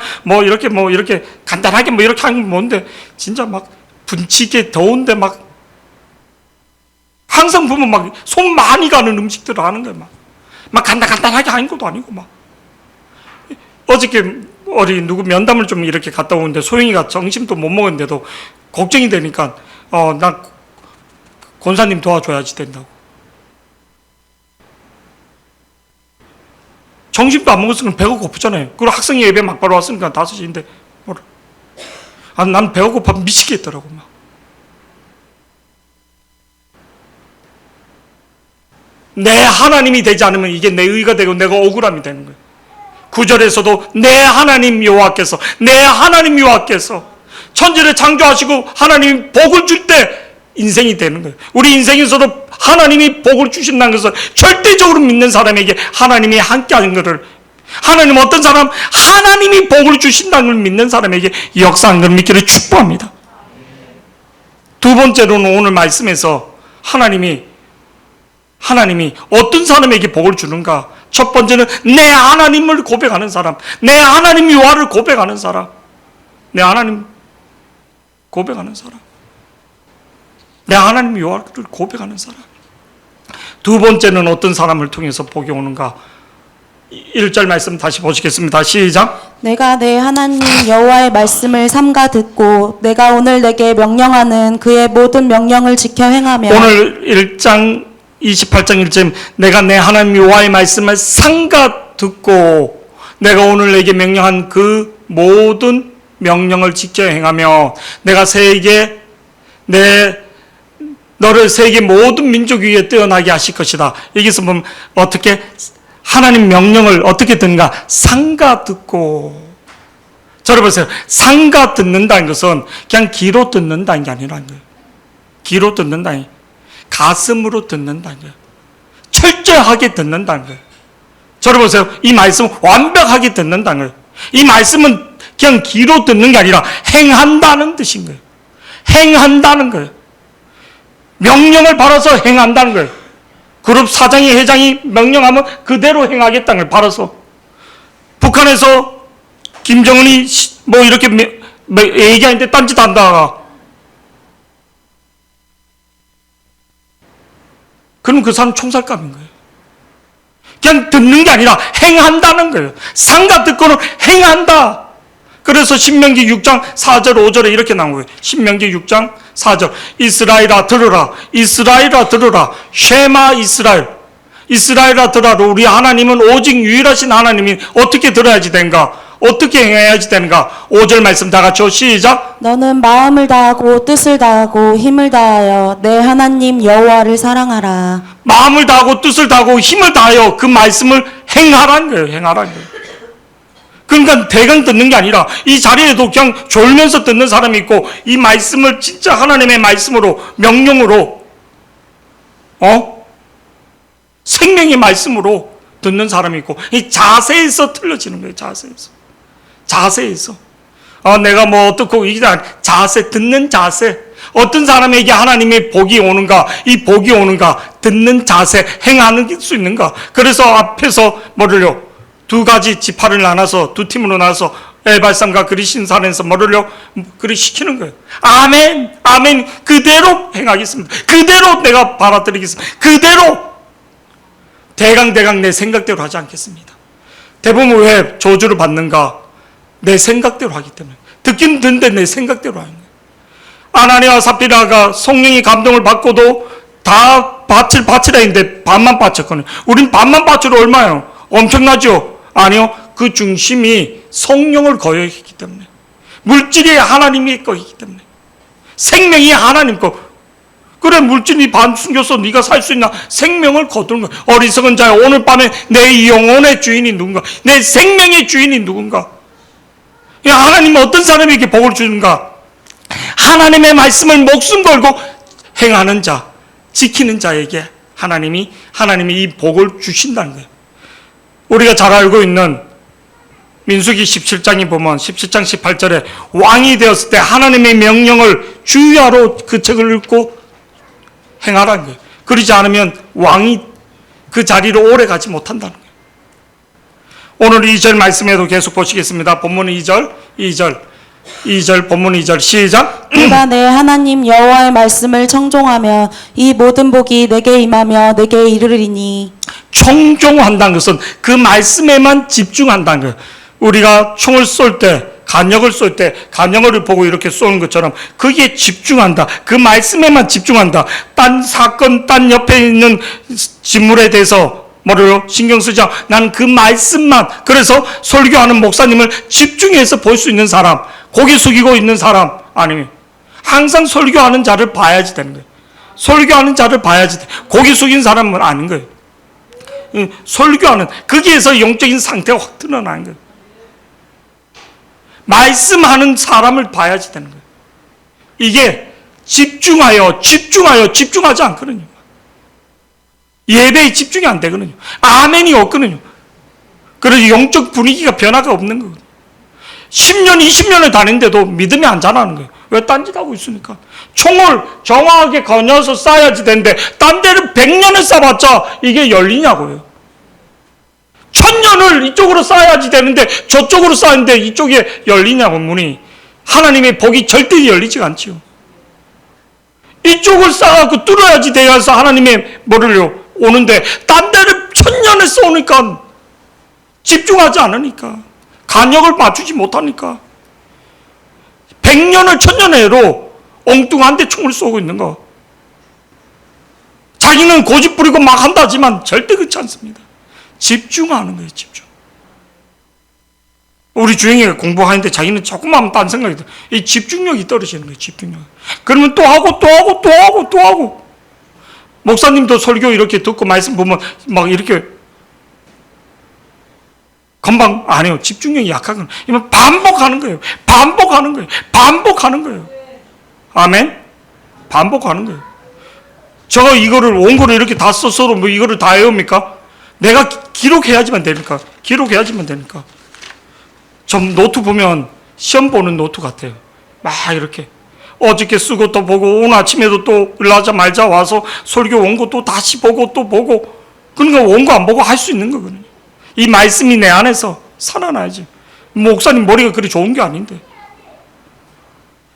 Speaker 1: 이렇게 간단하게 이렇게 하는 건 뭔데 진짜 막 분치게 더운데 막 항상 보면 막 손 많이 가는 음식들을 하는 거예요. 막 간단하게 하는 것도 아니고 막 어저께 어디 누구 면담을 좀 이렇게 갔다 오는데 소영이가 점심도 못 먹었는데도 걱정이 되니까 나 권사님 도와줘야지 된다고. 점심도 안 먹었으니까 배가 고프잖아요. 그리고 학생이 예배 막바로 왔으니까 5시인데 난 배가 고파 미치겠더라고 막. 내 하나님이 되지 않으면 이게 내 의가 되고 내가 억울함이 되는 거예요. 9절에서도 내 하나님 여호와께서 천지를 창조하시고 하나님이 복을 줄 때 인생이 되는 거예요. 우리 인생에서도 하나님이 복을 주신다는 것을 절대적으로 믿는 사람에게 하나님이 함께하는 것을, 하나님 어떤 사람 하나님이 복을 주신다는 걸 믿는 사람에게 역사하는 걸 믿기를 축복합니다. 두 번째로는 오늘 말씀에서 하나님이 어떤 사람에게 복을 주는가? 첫 번째는 내 하나님을 고백하는 사람, 내 하나님 여호와를 고백하는 사람, 내 하나님 고백하는 사람, 내 하나님 여호와를 고백하는 사람. 두 번째는 어떤 사람을 통해서 복이 오는가? 1절 말씀 다시 보시겠습니다. 시작.
Speaker 2: 내가 내 하나님 여호와의 말씀을 삼가 듣고 내가 오늘 내게 명령하는 그의 모든 명령을 지켜 행하며. 오늘
Speaker 1: 1장 28장 1절 내가 내 하나님 여호와의 말씀을 삼가 듣고 내가 오늘 내게 명령한 그 모든 명령을 지켜 행하며 내가 너를 세계 모든 민족 위에 뛰어나게 하실 것이다. 여기서 보면 어떻게 하나님 명령을 어떻게 듣는가? 삼가 듣고. 저를 보세요. 삼가 듣는다는 것은 그냥 귀로 듣는다는 게 아니라는 거예요. 귀로 듣는다는 거예요. 가슴으로 듣는다는 거예요. 철저하게 듣는다는 거예요. 저를 보세요. 이 말씀은 완벽하게 듣는다는 거예요. 이 말씀은 그냥 귀로 듣는 게 아니라 행한다는 뜻인 거예요. 행한다는 거예요. 명령을 받아서 행한다는 거예요. 그룹 사장이 회장이 명령하면 그대로 행하겠다는 걸 받아서. 북한에서 김정은이 이렇게 얘기하는데 딴짓 한다. 그럼 그 사람 총살감인 거예요. 그냥 듣는 게 아니라 행한다는 거예요. 삼가 듣고는 행한다. 그래서 신명기 6장 4절 5절에 이렇게 나온 거예요. 신명기 6장 4절 이스라엘아 들으라. 이스라엘아 들으라. 쉐마 이스라엘. 이스라엘아 들으라. 우리 하나님은 오직 유일하신 하나님이 어떻게 들어야지 되는가? 어떻게 행해야지 되는가? 5절 말씀 다 같이 시작.
Speaker 2: 너는 마음을 다하고 뜻을 다하고 힘을 다하여 내 하나님 여호와를 사랑하라.
Speaker 1: 마음을 다하고 뜻을 다하고 힘을 다하여 그 말씀을 행하라는 거예요. 행하라는 거예요. 그러니까 대강 듣는 게 아니라 이 자리에도 그냥 졸면서 듣는 사람이 있고, 이 말씀을 진짜 하나님의 말씀으로, 명령으로, 생명의 말씀으로 듣는 사람이 있고, 이 자세에서 틀려지는 거예요. 자세에서. 내가 뭐 어떻고, 이게 자세, 듣는 자세. 어떤 사람에게 하나님의 복이 오는가, 이 복이 오는가, 듣는 자세, 행하는 수 있는가. 그래서 앞에서 뭐를요? 두 가지 지파를 나눠서, 두 팀으로 나눠서 엘발산과 그리신산에서 뭐를요? 그리 시키는 거예요. 아멘, 아멘. 그대로 행하겠습니다. 그대로 내가 받아들이겠습니다. 그대로 대강 내 생각대로 하지 않겠습니다. 대부분 왜 저주를 받는가? 내 생각대로 하기 때문에. 듣긴 듣는데 내 생각대로 하는 거예요. 아나니아와 삽비라가 성령이 감동을 받고도 다 바치라 했는데 반만 바쳤거든요. 우린 반만 바쳐도 얼마예요? 엄청나죠? 아니요. 그 중심이 성령을 거역했기 때문에, 물질이 하나님의 거이기 때문에, 생명이 하나님 거. 그래, 물질이 반 숨겨서 네가 살 수 있나? 생명을 거두는 거야. 어리석은 자야, 오늘 밤에 내 영혼의 주인이 누군가? 내 생명의 주인이 누군가? 하나님은 어떤 사람에게 복을 주는가? 하나님의 말씀을 목숨 걸고 행하는 자, 지키는 자에게 하나님이 이 복을 주신다는 거예요. 우리가 잘 알고 있는 민수기 17장에 보면 17장 18절에 왕이 되었을 때 하나님의 명령을 주야로 그 책을 읽고 행하라는 거예요. 그러지 않으면 왕이 그 자리로 오래 가지 못한다는 거예요. 오늘 2절 말씀에도 계속 보시겠습니다. 본문 2절 본문 2절 시작.
Speaker 2: 내가 내 하나님 여호와의 말씀을 청종하며 이 모든 복이 내게 임하며 내게 이르리니.
Speaker 1: 청종한다는 것은 그 말씀에만 집중한다는 거예요. 우리가 총을 쏠 때, 간역을 쏠 때 간역을 보고 이렇게 쏘는 것처럼 거기에 집중한다. 그 말씀에만 집중한다. 딴 사건, 딴 옆에 있는 진물에 대해서 뭐래요? 신경 쓰지 않고 나는 그 말씀만. 그래서 설교하는 목사님을 집중해서 볼 수 있는 사람, 고개 숙이고 있는 사람 아니면 항상 설교하는 자를 봐야지 되는 거예요. 설교하는 자를 봐야지 돼. 고개 숙인 사람은 아닌 거예요. 설교하는, 거기에서 영적인 상태가 확 드러나는 거예요. 말씀하는 사람을 봐야지 되는 거예요. 이게 집중하지 않거든요. 예배에 집중이 안 되거든요. 아멘이 없거든요. 그래서 영적 분위기가 변화가 없는 거거든요. 10년, 20년을 다니는데도 믿음이 안 자라는 거예요. 왜 딴짓하고 있으니까. 총을 정확하게 거녀서 쏴야지 되는데 딴 데를 100년을 쏴봤자 이게 열리냐고요. 1000년을 이쪽으로 쏴야지 되는데 저쪽으로 쏴는데 이쪽에 열리냐고. 문이, 하나님의 복이 절대 열리지가 않지요. 이쪽을 쏴갖고 뚫어야지 돼서 하나님의 뭐를요 오는데 딴 데를 1000년을 쏘니까 집중하지 않으니까, 간역을 맞추지 못하니까 100년을 1000년으로 엉뚱한데 총을 쏘고 있는 거. 자기는 고집 부리고 막 한다지만 절대 그렇지 않습니다. 집중하는 거예요. 집중. 우리 주영이가 공부하는데 자기는 조금만 하면 딴 생각이 들어요. 이 집중력이 떨어지는 거예요. 집중력. 그러면 또 하고. 목사님도 설교 이렇게 듣고 말씀 보면 막 이렇게 금방 안 해요. 집중력이 약하거든요. 이건 반복하는 거예요. 아멘? 반복하는 거예요. 저 이거를 원고를 이렇게 다 써서도 뭐 이거를 다 외웁니까? 내가 기록해야지만 되니까. 좀 노트 보면 시험 보는 노트 같아요. 막 이렇게. 어저께 쓰고 또 보고, 오늘 아침에도 또 일하자마자 와서 설교 원고 또 다시 보고 또 보고. 그러니까 원고 안 보고 할 수 있는 거거든요. 이 말씀이 내 안에서 살아나야지. 목사님 머리가 그리 좋은 게 아닌데.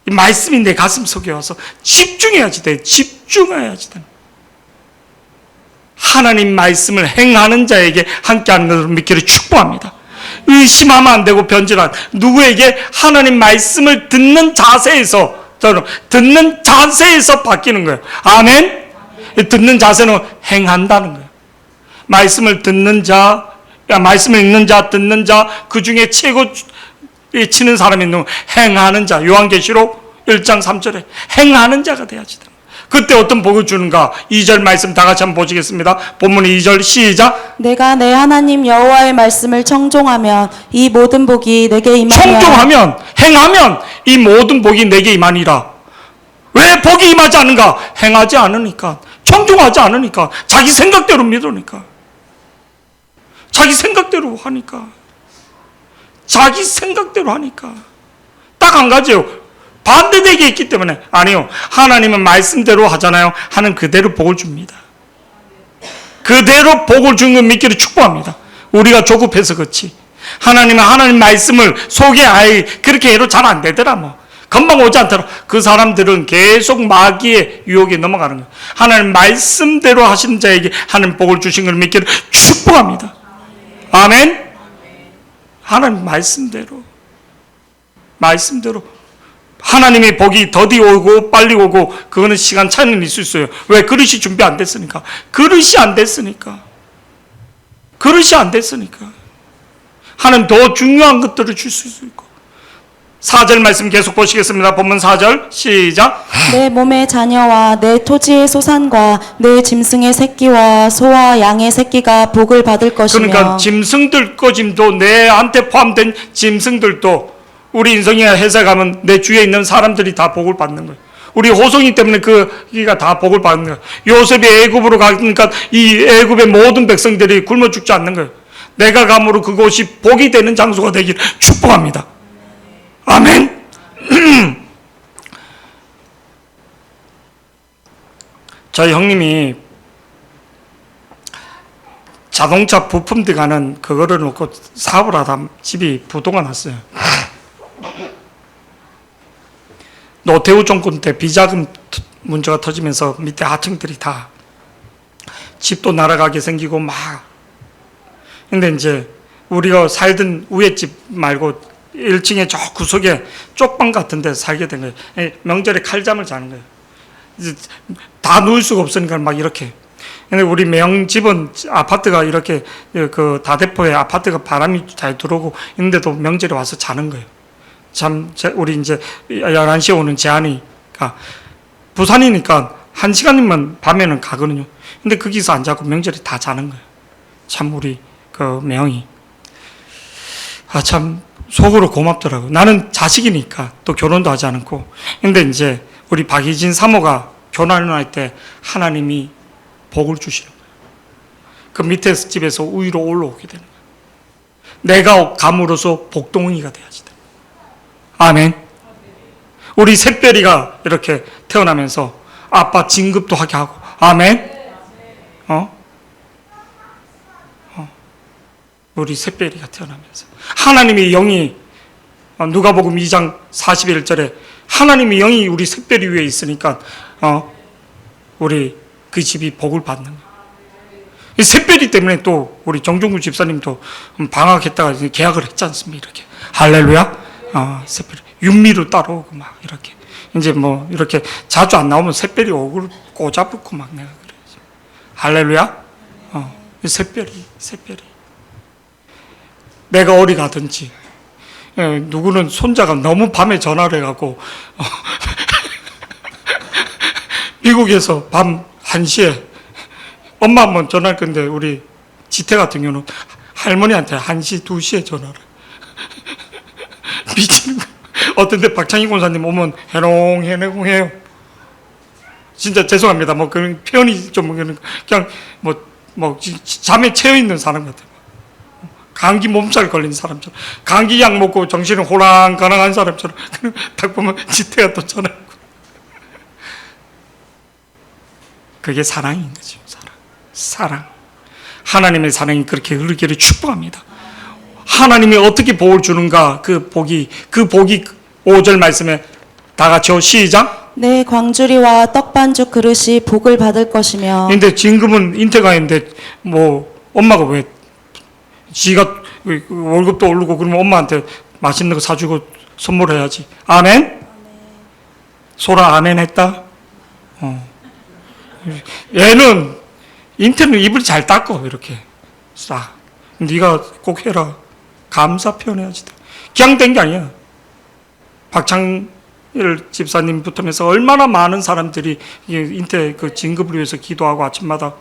Speaker 1: 이 말씀이 내 가슴 속에 와서 집중해야지 돼. 하나님 말씀을 행하는 자에게 함께하는 것을 믿기를 축복합니다. 의심하면 안 되고 변질한 누구에게 하나님 말씀을 듣는 자세에서 바뀌는 거예요. 아멘? 듣는 자세는 행한다는 거예요. 말씀을 듣는 자, 말씀을 읽는 자, 듣는 자, 그 중에 최고 치는 사람이 있는 행하는 자. 요한계시록 1장 3절에 행하는 자가 돼야지 됩니다. 그때 어떤 복을 주는가? 2절 말씀 다 같이 한번 보시겠습니다. 본문 2절 시작.
Speaker 2: 내가 내 하나님 여호와의 말씀을 청종하면 이 모든 복이 내게 임하며
Speaker 1: 청종하면, 행하면 이 모든 복이 내게 임하니라. 왜 복이 임하지 않는가? 행하지 않으니까, 청종하지 않으니까, 자기 생각대로 믿으니까, 자기 생각대로 하니까, 자기 생각대로 하니까. 딱 한 가지요. 반대되게 있기 때문에. 아니요, 하나님은 말씀대로 하잖아요. 하는 그대로 복을 줍니다. 그대로 복을 주는 걸 믿기를 축복합니다. 우리가 조급해서 그렇지, 하나님은 하나님 말씀을 속에 아예 그렇게 해도 잘 안 되더라. 뭐 금방 오지 않더라. 그 사람들은 계속 마귀의 유혹에 넘어가는 거예요. 하나님 말씀대로 하신 자에게 하나님 복을 주신 걸 믿기를 축복합니다. 아멘. 하나님 말씀대로 하나님의 복이 더디 오고 빨리 오고, 그거는 시간 차이는 있을 수 있어요. 왜? 그릇이 준비 안 됐으니까. 그릇이 안 됐으니까. 하나님 더 중요한 것들을 줄 수 있고. 4절 말씀 계속 보시겠습니다. 본문 4절 시작.
Speaker 2: 내 몸의 자녀와 내 토지의 소산과 내 짐승의 새끼와 소와 양의 새끼가 복을 받을 것이며.
Speaker 1: 그러니까 짐승들 거짐도, 내한테 포함된 짐승들도 우리 인성이가 해석하면 내 주위에 있는 사람들이 다 복을 받는 거예요. 우리 호성이 때문에 그기가 다 복을 받는 거예요. 요셉이 애굽으로 가니까 이 애굽의 모든 백성들이 굶어 죽지 않는 거예요. 내가 감으로 그곳이 복이 되는 장소가 되기를 축복합니다. 아멘. 저희 형님이 자동차 부품 들어가는 그거를 놓고 사업을 하다 집이 부도가 났어요. 노태우 정권 때 비자금 문제가 터지면서 밑에 하층들이 다 집도 날아가게 생기고 막. 근데 이제 우리가 살던 위에 집 말고 1층에 저 구석에 쪽방 같은 데 살게 된 거예요. 명절에 칼잠을 자는 거예요. 이제 다 누울 수가 없으니까 막 이렇게. 근데 우리 매형 집은 아파트가 이렇게 그 다대포에 아파트가 바람이 잘 들어오고 있는데도 명절에 와서 자는 거예요. 참, 우리 이제 11시에 오는 제한이가 부산이니까 1시간이면 밤에는 가거든요. 근데 거기서 안 자고 명절에 다 자는 거예요. 참, 우리 그 매형이. 참, 속으로 고맙더라고요. 나는 자식이니까 또 결혼도 하지 않고. 근데 이제 우리 박희진 사모가 결혼을 할 때 하나님이 복을 주시는 거예요. 그 밑에 집에서 위로 올라오게 되는 거예요. 내가 감으로써 복동이가 돼야지 돼. 아멘. 우리 샛별이가 이렇게 태어나면서 아빠 진급도 하게 하고. 아멘. 우리 샛별이가 태어나면서 하나님의 영이, 누가복음 2장 41절에 하나님의 영이 우리 샛별이 위에 있으니까 우리 그 집이 복을 받는 거예요. 이 샛별이 때문에 또 우리 정종구 집사님도 방학했다가 계약을 했지 않습니까? 이렇게 할렐루야. 샛별이 윤미로 따라오고 막 이렇게 이제 뭐 이렇게 자주 안 나오면 샛별이 얼굴 꼬잡고 막 내가 그래야지. 할렐루야. 샛별이 내가 어디 가든지, 누구는 손자가 너무 밤에 전화를 해갖고 미국에서 밤 1시에 엄마 한번 전화할 건데 우리 지태 같은 경우는 할머니한테 1시, 2시에 전화를 미치는 거예요. 어떤 데 박창희 권사님 오면 해롱해요. 진짜 죄송합니다. 뭐 그런 표현이 좀 그냥 뭐 잠에 채여 있는 사람 같아요. 감기 몸살 걸린 사람처럼, 감기약 먹고 정신이 호랑가랑한 사람처럼 딱 보면 지태가 또 전화하고. 그게 사랑인 거죠. 사랑. 하나님의 사랑이 그렇게 흐르기를 축복합니다. 하나님이 어떻게 복을 주는가? 그 복이 5절 말씀에 다 같이요. 시작.
Speaker 2: 내 광주리와 떡반죽 그릇이 복을 받을 것이며.
Speaker 1: 근데 진금은 인태가 있는데 뭐 엄마가 왜 지가 월급도 오르고 그러면 엄마한테 맛있는 거 사주고 선물해야지. 아멘? 소라 아멘 했다? 얘는 인태는 입을 잘 닦고 이렇게 싹. 네가 꼭 해라. 감사 표현해야지. 그냥 된 게 아니야. 박창희 집사님부터 해서 얼마나 많은 사람들이 인태 그 진급을 위해서 기도하고 아침마다.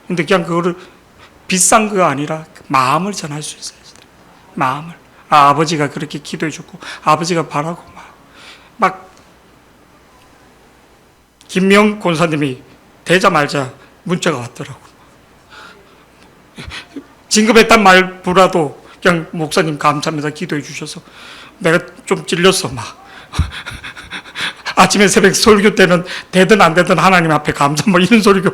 Speaker 1: 근데 그냥 그거를 비싼 거 아니라 마음을 전할 수 있어요. 마음을. 아버지가 그렇게 기도해 줬고 아버지가 바라고 막 김명 권사님이 되자마자 문자가 왔더라고. 진급했단 말보다도 그냥 목사님 감사합니다 기도해 주셔서 내가 좀 찔렸어 막. 아침에 새벽 설교 때는 되든 안 되든 하나님 앞에 감사 뭐 이런 소리고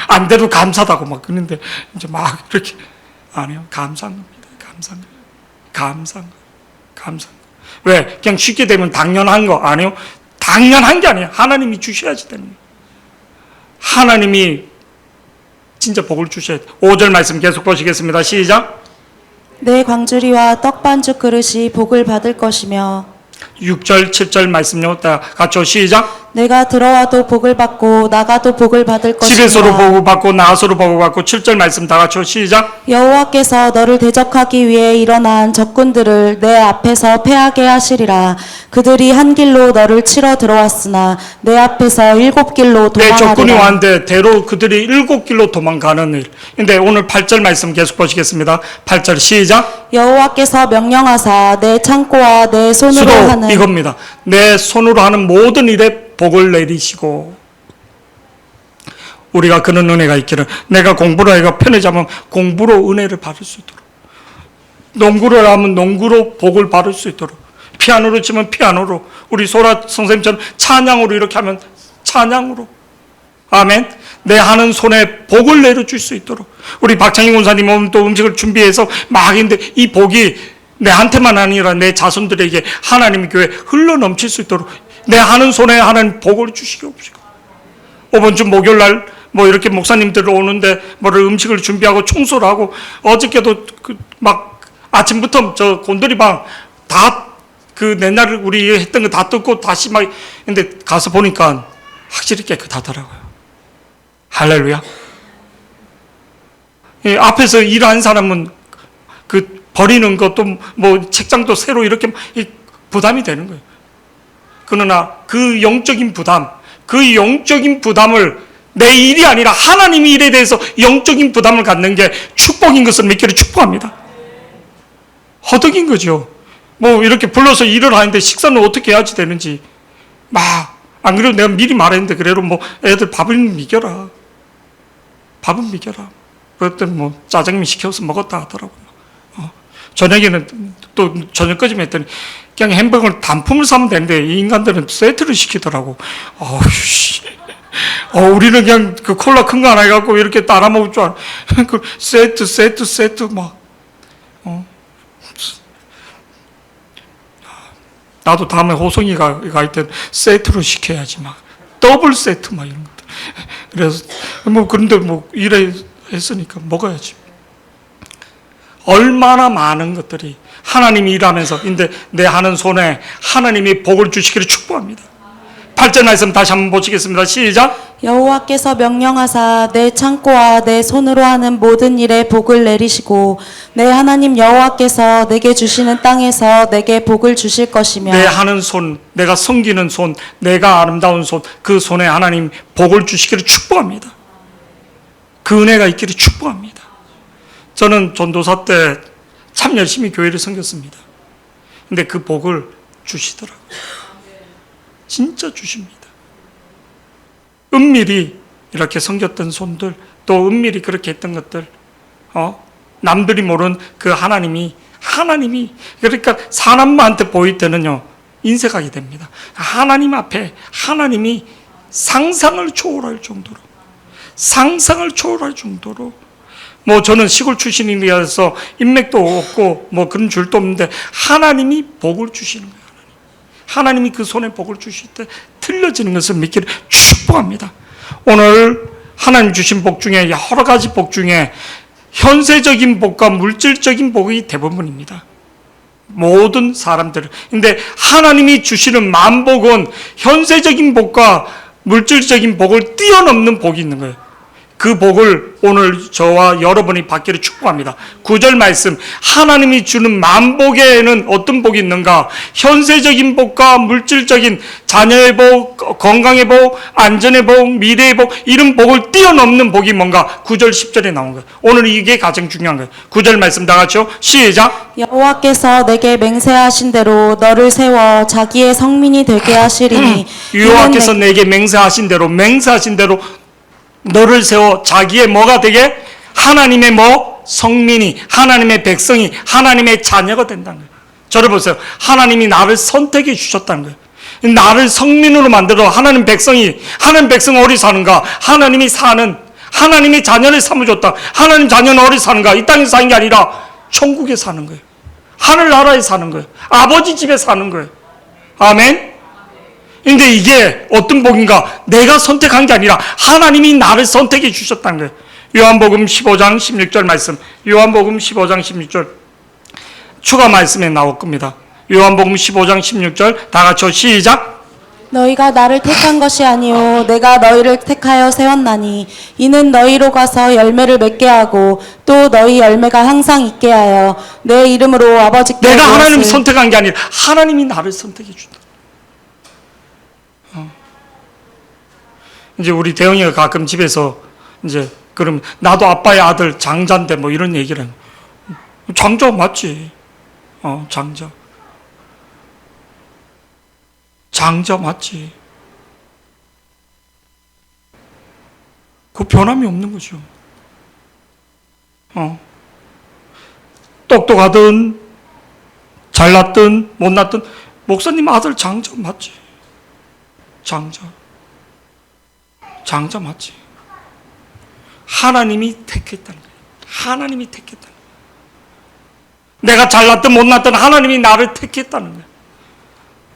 Speaker 1: 안 돼도 감사다고 막 그런데 이제 막 이렇게 아니요 감사한 겁니다. 감사한 거예요. 감사한 거예요. 감사한 거예요. 왜? 그냥 쉽게 되면 당연한 거 아니요? 당연한 게 아니에요. 하나님이 주셔야지 되는 거예요. 하나님이 진짜 복을 주셔야 돼요. 5절 말씀 계속 보시겠습니다. 시작.
Speaker 2: 내 광주리와 떡반죽 그릇이 복을 받을 것이며
Speaker 1: 6절 7절 말씀요. 다 같이 시작.
Speaker 2: 내가 들어와도 복을 받고 나가도 복을 받을 것이며
Speaker 1: 집에서도 복을 받고 나가서도 복을 받고 7절 말씀 다 같이 시작.
Speaker 2: 여호와께서 너를 대적하기 위해 일어난 적군들을 내 앞에서 패하게 하시리라. 그들이 한 길로 너를 치러 들어왔으나 내 앞에서 7길로
Speaker 1: 내 적군이
Speaker 2: 도망하리라.
Speaker 1: 왔는데 대로 그들이 7길로 도망가는 일. 근데 오늘 8절 말씀 계속 보시겠습니다. 8절 시작.
Speaker 2: 여호와께서 명령하사 내 창고와 내 손으로
Speaker 1: 수도
Speaker 2: 하는
Speaker 1: 이겁니다. 내 손으로 하는 모든 일에 복을 내리시고 우리가 그런 은혜가 있기를. 내가 공부를 해가 편의자면 공부로 은혜를 받을 수 있도록, 농구를 하면 농구로 복을 받을 수 있도록, 피아노를 치면 피아노로, 우리 소라 선생님처럼 찬양으로 이렇게 하면 찬양으로, 아멘. 내 하는 손에 복을 내려줄 수 있도록. 우리 박창희 권사님은 또 음식을 준비해서 막 있는데 이 복이 내한테만 아니라 내 자손들에게 하나님의 교회 흘러 넘칠 수 있도록 내 하는 손에 하나님 복을 주시옵시고. 이번 주 목요일 날 뭐 이렇게 목사님들 오는데 뭐를 음식을 준비하고 청소를 하고 어저께도 막 아침부터 저 곤돌이방 다 그 옛날 우리 했던 거 다 뜯고 다시 막 근데 가서 보니까 확실히 깨끗하더라고요. 할렐루야. 예, 앞에서 일하는 사람은 그 버리는 것도 뭐 책장도 새로 이렇게 부담이 되는 거예요. 그러나 그 영적인 부담, 그 영적인 부담을 내 일이 아니라 하나님의 일에 대해서 영적인 부담을 갖는 게 축복인 것을 믿기를 축복합니다. 허덕인 거죠. 뭐 이렇게 불러서 일을 하는데 식사는 어떻게 해야지 되는지 막 안 그래도 내가 미리 말했는데 그래도 뭐 애들 밥은 미겨라. 밥은 미겨라. 그랬더니 뭐 짜장면 시켜서 먹었다 하더라고요. 저녁에는 또 저녁까지 했더니 그냥 햄버거를 단품을 사면 되는데 이 인간들은 세트를 시키더라고. 우리는 그냥 그 콜라 큰 거 하나 해갖고 이렇게 따라 먹을 줄 알아. 그 세트 막. 나도 다음에 호성이가 갈 때 세트로 시켜야지 막. 더블 세트 막 이런 것들. 그래서 뭐 그런데 뭐 이래 했으니까 먹어야지. 얼마나 많은 것들이 하나님이 일하면서 근데 내 하는 손에 하나님이 복을 주시기를 축복합니다. 8절 말씀 다시 한번 보시겠습니다. 시작.
Speaker 2: 여호와께서 명령하사 내 창고와 내 손으로 하는 모든 일에 복을 내리시고 내 하나님 여호와께서 내게 주시는 땅에서 내게 복을 주실 것이며
Speaker 1: 내 하는 손, 내가 섬기는 손, 내가 아름다운 손, 그 손에 하나님 복을 주시기를 축복합니다. 그 은혜가 있기를 축복합니다. 저는 전도사 때 참 열심히 교회를 섬겼습니다. 근데 그 복을 주시더라고요. 진짜 주십니다. 은밀히 이렇게 섬겼던 손들, 또 은밀히 그렇게 했던 것들, 남들이 모르는 그 하나님이 그러니까 사람한테 보일 때는요 인색하게 됩니다. 하나님 앞에 하나님이 상상을 초월할 정도로 뭐 저는 시골 출신이라서 인맥도 없고 뭐 그런 줄도 없는데 하나님이 복을 주시는 거예요. 하나님이 그 손에 복을 주실 때 틀려지는 것을 믿기를 축복합니다. 오늘 하나님 주신 복 중에 여러 가지 복 중에 현세적인 복과 물질적인 복이 대부분입니다. 모든 사람들. 근데 하나님이 주시는 만복은 현세적인 복과 물질적인 복을 뛰어넘는 복이 있는 거예요. 그 복을 오늘 저와 여러분이 받기를 축복합니다. 9절 말씀, 하나님이 주는 만복에는 어떤 복이 있는가? 현세적인 복과 물질적인 자녀의 복, 건강의 복, 안전의 복, 미래의 복, 이런 복을 뛰어넘는 복이 뭔가? 9절 10절에 나온 거예요. 오늘 이게 가장 중요한 거예요. 9절 말씀 다 같이요. 시작.
Speaker 2: 여호와께서 내게 맹세하신 대로 너를 세워 자기의 성민이 되게 하시리니
Speaker 1: 여호와께서
Speaker 2: 이는
Speaker 1: 내게 맹세하신 대로 너를 세워 자기의 뭐가 되게? 하나님의 뭐? 성민이, 하나님의 백성이, 하나님의 자녀가 된다는 거예요. 저를 보세요. 하나님이 나를 선택해 주셨다는 거예요. 나를 성민으로 만들어 하나님 백성은 어디 사는가? 하나님이 사는, 하나님의 자녀를 삼아줬다. 하나님 자녀는 어디 사는가? 이 땅에 사는 게 아니라 천국에 사는 거예요. 하늘나라에 사는 거예요. 아버지 집에 사는 거예요. 아멘? 근데 이게 어떤 복인가? 내가 선택한 게 아니라 하나님이 나를 선택해 주셨다는 거예요. 요한복음 15장 16절 말씀. 요한복음 15장 16절. 추가 말씀에 나올 겁니다. 요한복음 15장 16절. 다 같이 시작.
Speaker 2: 너희가 나를 택한 것이 아니요 내가 너희를 택하여 세웠나니 이는 너희로 가서 열매를 맺게 하고 또 너희 열매가 항상 있게 하여 내 이름으로 아버지께
Speaker 1: 내가 하나님을
Speaker 2: 무엇을
Speaker 1: 선택한 게 아니라 하나님이 나를 선택해 준다. 이제 우리 대영이가 가끔 집에서 이제 그럼 나도 아빠의 아들 장자인데 뭐 이런 얘기를 해요. 장자 맞지? 장자. 장자 맞지? 그 변함이 없는 거죠. 똑똑하든 잘났든 못났든 목사님 아들 장자 맞지? 장자 맞지? 하나님이 택했다는 거예요. 하나님이 택했다는 거예요. 내가 잘났든 못났든 하나님이 나를 택했다는 거예요.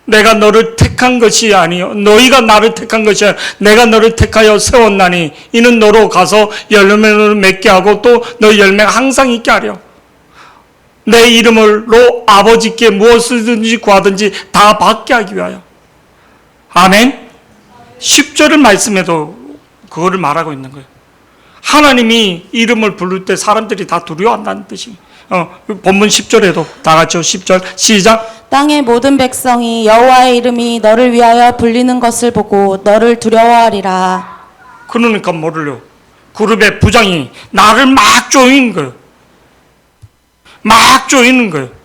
Speaker 1: 내가 너를 택한 것이 아니요 너희가 나를 택한 것이 아니요 내가 너를 택하여 세웠나니 이는 너로 가서 열매를 맺게 하고 또 너희 열매가 항상 있게 하려. 내 이름으로 아버지께 무엇이든지 구하든지 다 받게 하기 위하여. 아멘. 10절의 말씀에도 그거를 말하고 있는 거예요. 하나님이 이름을 부를 때 사람들이 다 두려워한다는 뜻이. 본문 10절에도 다 같이요. 10절 시작.
Speaker 2: 땅의 모든 백성이 여호와의 이름이 너를 위하여 불리는 것을 보고 너를 두려워하리라.
Speaker 1: 그러니까 뭐를요? 그룹의 부장이 나를 막 조이는 거예요. 막 조이는 거예요.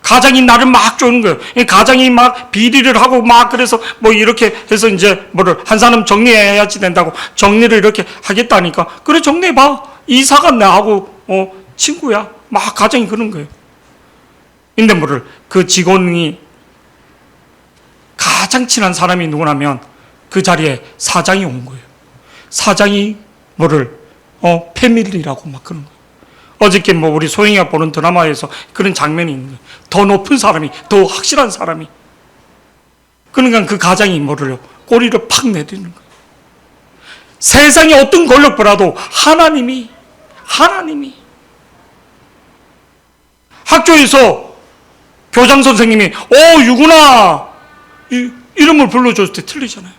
Speaker 1: 가장이 나를 막 조는 거예요. 가장이 막 비리를 하고 막 그래서 뭐 이렇게 해서 이제 뭐를 한 사람 정리해야지 된다고 정리를 이렇게 하겠다니까. 그래 정리해봐. 이사가 나하고 친구야. 막 가장이 그런 거예요. 근데 뭐를 그 직원이 가장 친한 사람이 누구냐면 그 자리에 사장이 온 거예요. 사장이 뭐를 패밀리라고 막 그런 거예요. 어저께 뭐 우리 소영이가 보는 드라마에서 그런 장면이 있는 거예요. 더 높은 사람이, 더 확실한 사람이. 그러니까 그 가장이 뭐를요? 꼬리를 팍 내리는 거예요. 세상에 어떤 권력보다도 하나님이 학교에서 교장 선생님이 유구나 이름을 불러줬을 때 틀리잖아요.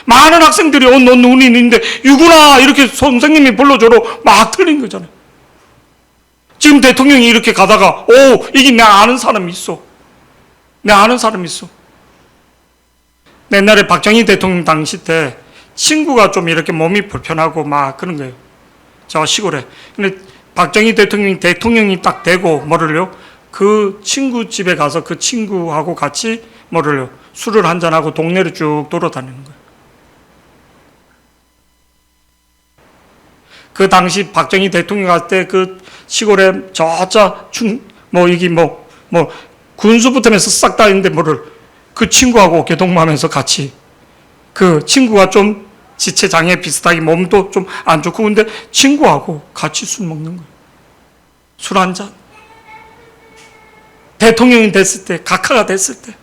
Speaker 1: 많은 학생들이 너 눈이 있는데 유구나 이렇게 선생님이 불러줘도 막 틀린 거잖아요. 지금 대통령이 이렇게 가다가 이게 내가 아는 사람이 있어. 옛날에 박정희 대통령 당시 때 친구가 좀 이렇게 몸이 불편하고 막 그런 거예요. 저 시골에. 근데 박정희 대통령이 딱 되고 뭐를요? 그 친구 집에 가서 그 친구하고 같이 뭐를요? 술을 한잔하고 동네를 쭉 돌아다니는 거예요. 그 당시 박정희 대통령 갈 때 그 시골에 군수부터면서 싹 다 있는데 그 친구하고 개동무하면서 같이 그 친구가 좀 지체장애 비슷하게 몸도 좀 안 좋고 근데 친구하고 같이 술 먹는 거예요. 술 한 잔. 대통령이 됐을 때, 각하가 됐을 때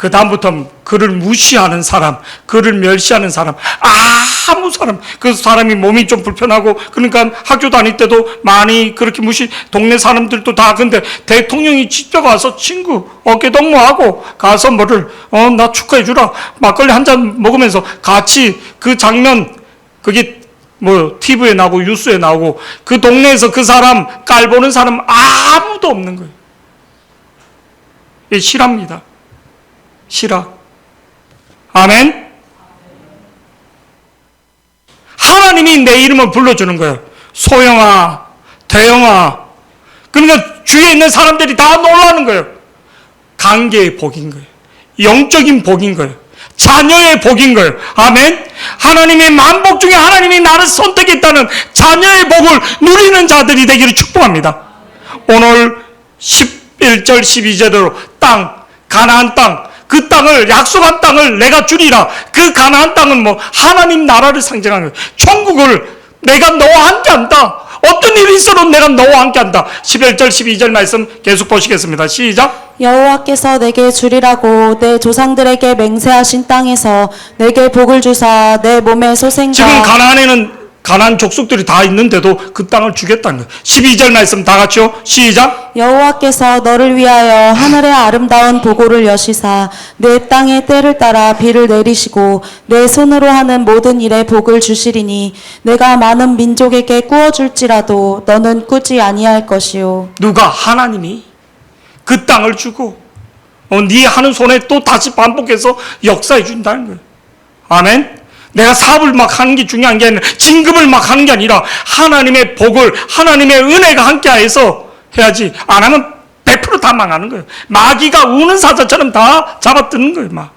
Speaker 1: 그 다음부터 그를 무시하는 사람, 그를 멸시하는 사람, 아무 사람, 그 사람이 몸이 좀 불편하고 그러니까 학교 다닐 때도 많이 그렇게 동네 사람들도 다 근데 대통령이 직접 와서 친구 어깨 동무하고 가서 나 축하해 주라 막걸리 한 잔 먹으면서 같이 그 장면 그게 TV에 나오고 뉴스에 나오고 그 동네에서 그 사람 깔보는 사람 아무도 없는 거예요. 이게 실화입니다. 실화. 아멘. 하나님이 내 이름을 불러주는 거예요. 소영아, 대영아. 그러니까 주위에 있는 사람들이 다 놀라는 거예요. 관계의 복인 거예요. 영적인 복인 거예요. 자녀의 복인 거예요. 아멘. 하나님의 만복 중에 하나님이 나를 선택했다는 자녀의 복을 누리는 자들이 되기를 축복합니다. 오늘 11절 12절로 가나안 땅, 그 땅을 약속한 땅을 내가 주리라. 그 가나안 땅은 하나님 나라를 상징하는 거예요. 천국을 내가 너와 함께 한다. 어떤 일이 있어도 내가 너와 함께 한다. 11절 12절 말씀 계속 보시겠습니다. 시작.
Speaker 2: 여호와께서 내게 주리라고 내 조상들에게 맹세하신 땅에서 내게 복을 주사 내 몸의 소생과
Speaker 1: 지금 가나안에는 가나안 족속들이 다 있는데도 그 땅을 주겠다는 거예요. 12절 말씀 다 같이요. 시작.
Speaker 2: 여호와께서 너를 위하여 하늘의 아름다운 보고를 여시사 내 땅의 때를 따라 비를 내리시고 내 손으로 하는 모든 일에 복을 주시리니 내가 많은 민족에게 꾸어줄지라도 너는 꾸지 아니할 것이요.
Speaker 1: 누가? 하나님이 그 땅을 주고 네 하는 손에 또 다시 반복해서 역사해 준다는 거예요. 아멘. 내가 사업을 막 하는 게 중요한 게 아니라 진급을 막 하는 게 아니라 하나님의 복을 하나님의 은혜가 함께해서 해야지. 안 하면 100% 다 망하는 거예요. 마귀가 우는 사자처럼 다 잡아뜯는 거예요. 막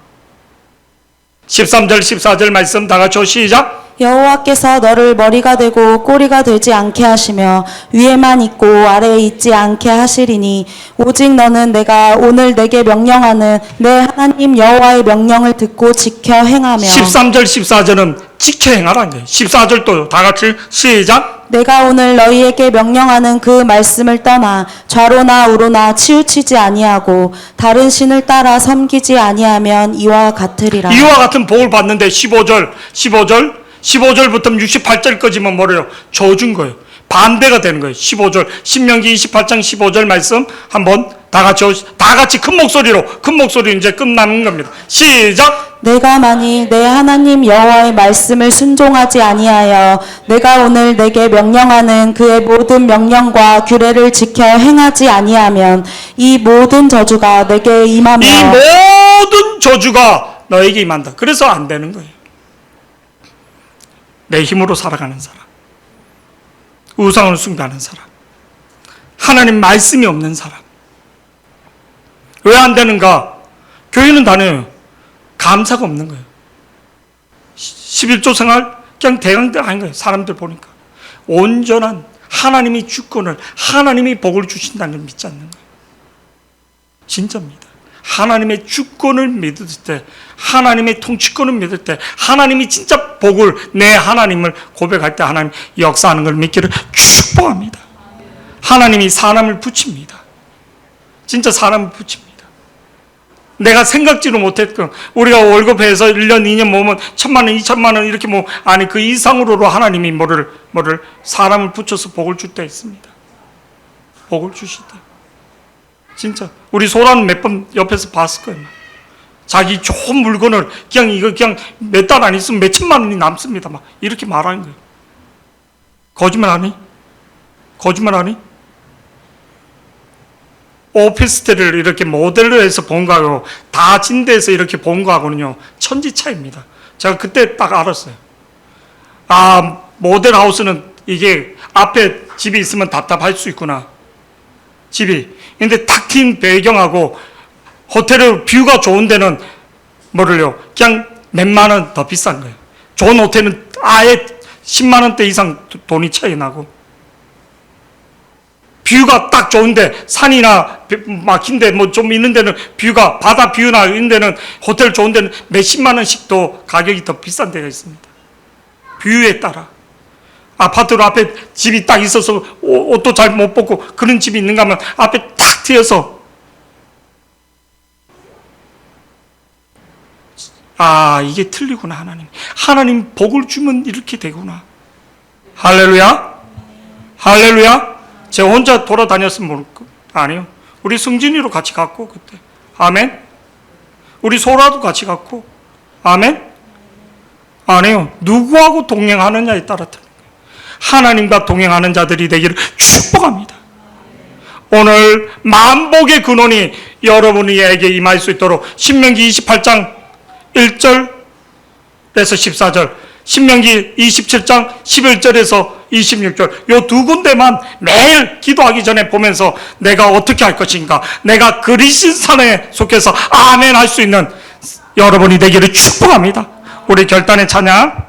Speaker 1: 13절 14절 말씀 다 같이 시작.
Speaker 2: 여호와께서 너를 머리가 되고 꼬리가 되지 않게 하시며 위에만 있고 아래에 있지 않게 하시리니 오직 너는 내가 오늘 내게 명령하는 내 하나님 여호와의 명령을 듣고 지켜 행하며
Speaker 1: 13절 14절은 지켜 행하라는 거예요. 14절도 다 같이 시작.
Speaker 2: 내가 오늘 너희에게 명령하는 그 말씀을 떠나 좌로나 우로나 치우치지 아니하고 다른 신을 따라 섬기지 아니하면 이와 같으리라.
Speaker 1: 이와 같은 복을 받는데 15절부터 68절까지만 뭐래요? 저준 거예요. 반대가 되는 거예요. 15절 신명기 28장 15절 말씀 한번 다 같이 큰 목소리로 이제 끝나는 겁니다. 시작.
Speaker 2: 내가 만일 내 하나님 여호와의 말씀을 순종하지 아니하여 내가 오늘 내게 명령하는 그의 모든 명령과 규례를 지켜 행하지 아니하면 이 모든 저주가 내게 임하며
Speaker 1: 이 모든 저주가 너에게 임한다. 그래서 안 되는 거예요. 내 힘으로 살아가는 사람, 우상을 숭배하는 사람, 하나님 말씀이 없는 사람. 왜 안 되는가? 교회는 다녀요. 감사가 없는 거예요. 11조 생활 그냥 대강대 아닌 거예요. 사람들 보니까 온전한 하나님이 주권을, 하나님이 복을 주신다는 걸 믿지 않는 거예요. 진짜입니다. 하나님의 주권을 믿을 때, 하나님의 통치권을 믿을 때, 하나님이 진짜 복을, 내 하나님을 고백할 때 하나님 역사하는 걸 믿기를 축복합니다. 하나님이 사람을 붙입니다. 진짜 사람을 붙입니다. 내가 생각지도 못했던, 우리가 월급해서 1년, 2년 모으면 1,000만 원, 2,000만 원 이렇게 아니 그 이상으로 하나님이 뭐를 사람을 붙여서 복을 줄 때 있습니다. 복을 주실 때. 진짜 우리 소라는 몇 번 옆에서 봤을 거예요. 자기 좋은 물건을 그냥 몇 달 안 있으면 몇 천만 원이 남습니다. 막 이렇게 말하는 거예요. 거짓말하니? 오피스텔을 이렇게 모델로 해서 본 거하고 다 진대에서 이렇게 본 거하고는요 천지 차이입니다. 제가 그때 딱 알았어요. 아, 모델 하우스는 이게 앞에 집이 있으면 답답할 수 있구나. 집이. 근데 탁 튄 배경하고 호텔의 뷰가 좋은 데는 그냥 몇만 원 더 비싼 거예요. 좋은 호텔은 아예 10만 원대 이상 돈이 차이 나고, 뷰가 딱 좋은데 산이나 막힌데 좀 있는 데는 뷰가 바다 뷰나 이런 데는 호텔 좋은 데는 몇십만 원씩도 가격이 더 비싼 데가 있습니다. 뷰에 따라. 아파트로 앞에 집이 딱 있어서 옷도 잘 못 벗고 그런 집이 있는가 하면 앞에 탁 트여서 아, 이게 틀리구나, 하나님. 하나님 복을 주면 이렇게 되구나. 할렐루야. 할렐루야. 제가 혼자 돌아다녔으면 모를까? 아니요. 우리 승진이로 같이 갔고, 그때. 아멘. 우리 소라도 같이 갔고. 아멘. 아니요. 누구하고 동행하느냐에 따라 틀린 거예요. 하나님과 동행하는 자들이 되기를 축복합니다. 오늘 만복의 근원이 여러분에게 임할 수 있도록 신명기 28장 1절에서 14절, 신명기 27장 11절에서 26절, 요 두 군데만 매일 기도하기 전에 보면서 내가 어떻게 할 것인가, 내가 그리신 산에 속해서 아멘 할 수 있는 여러분이 되기를 축복합니다. 우리 결단의 찬양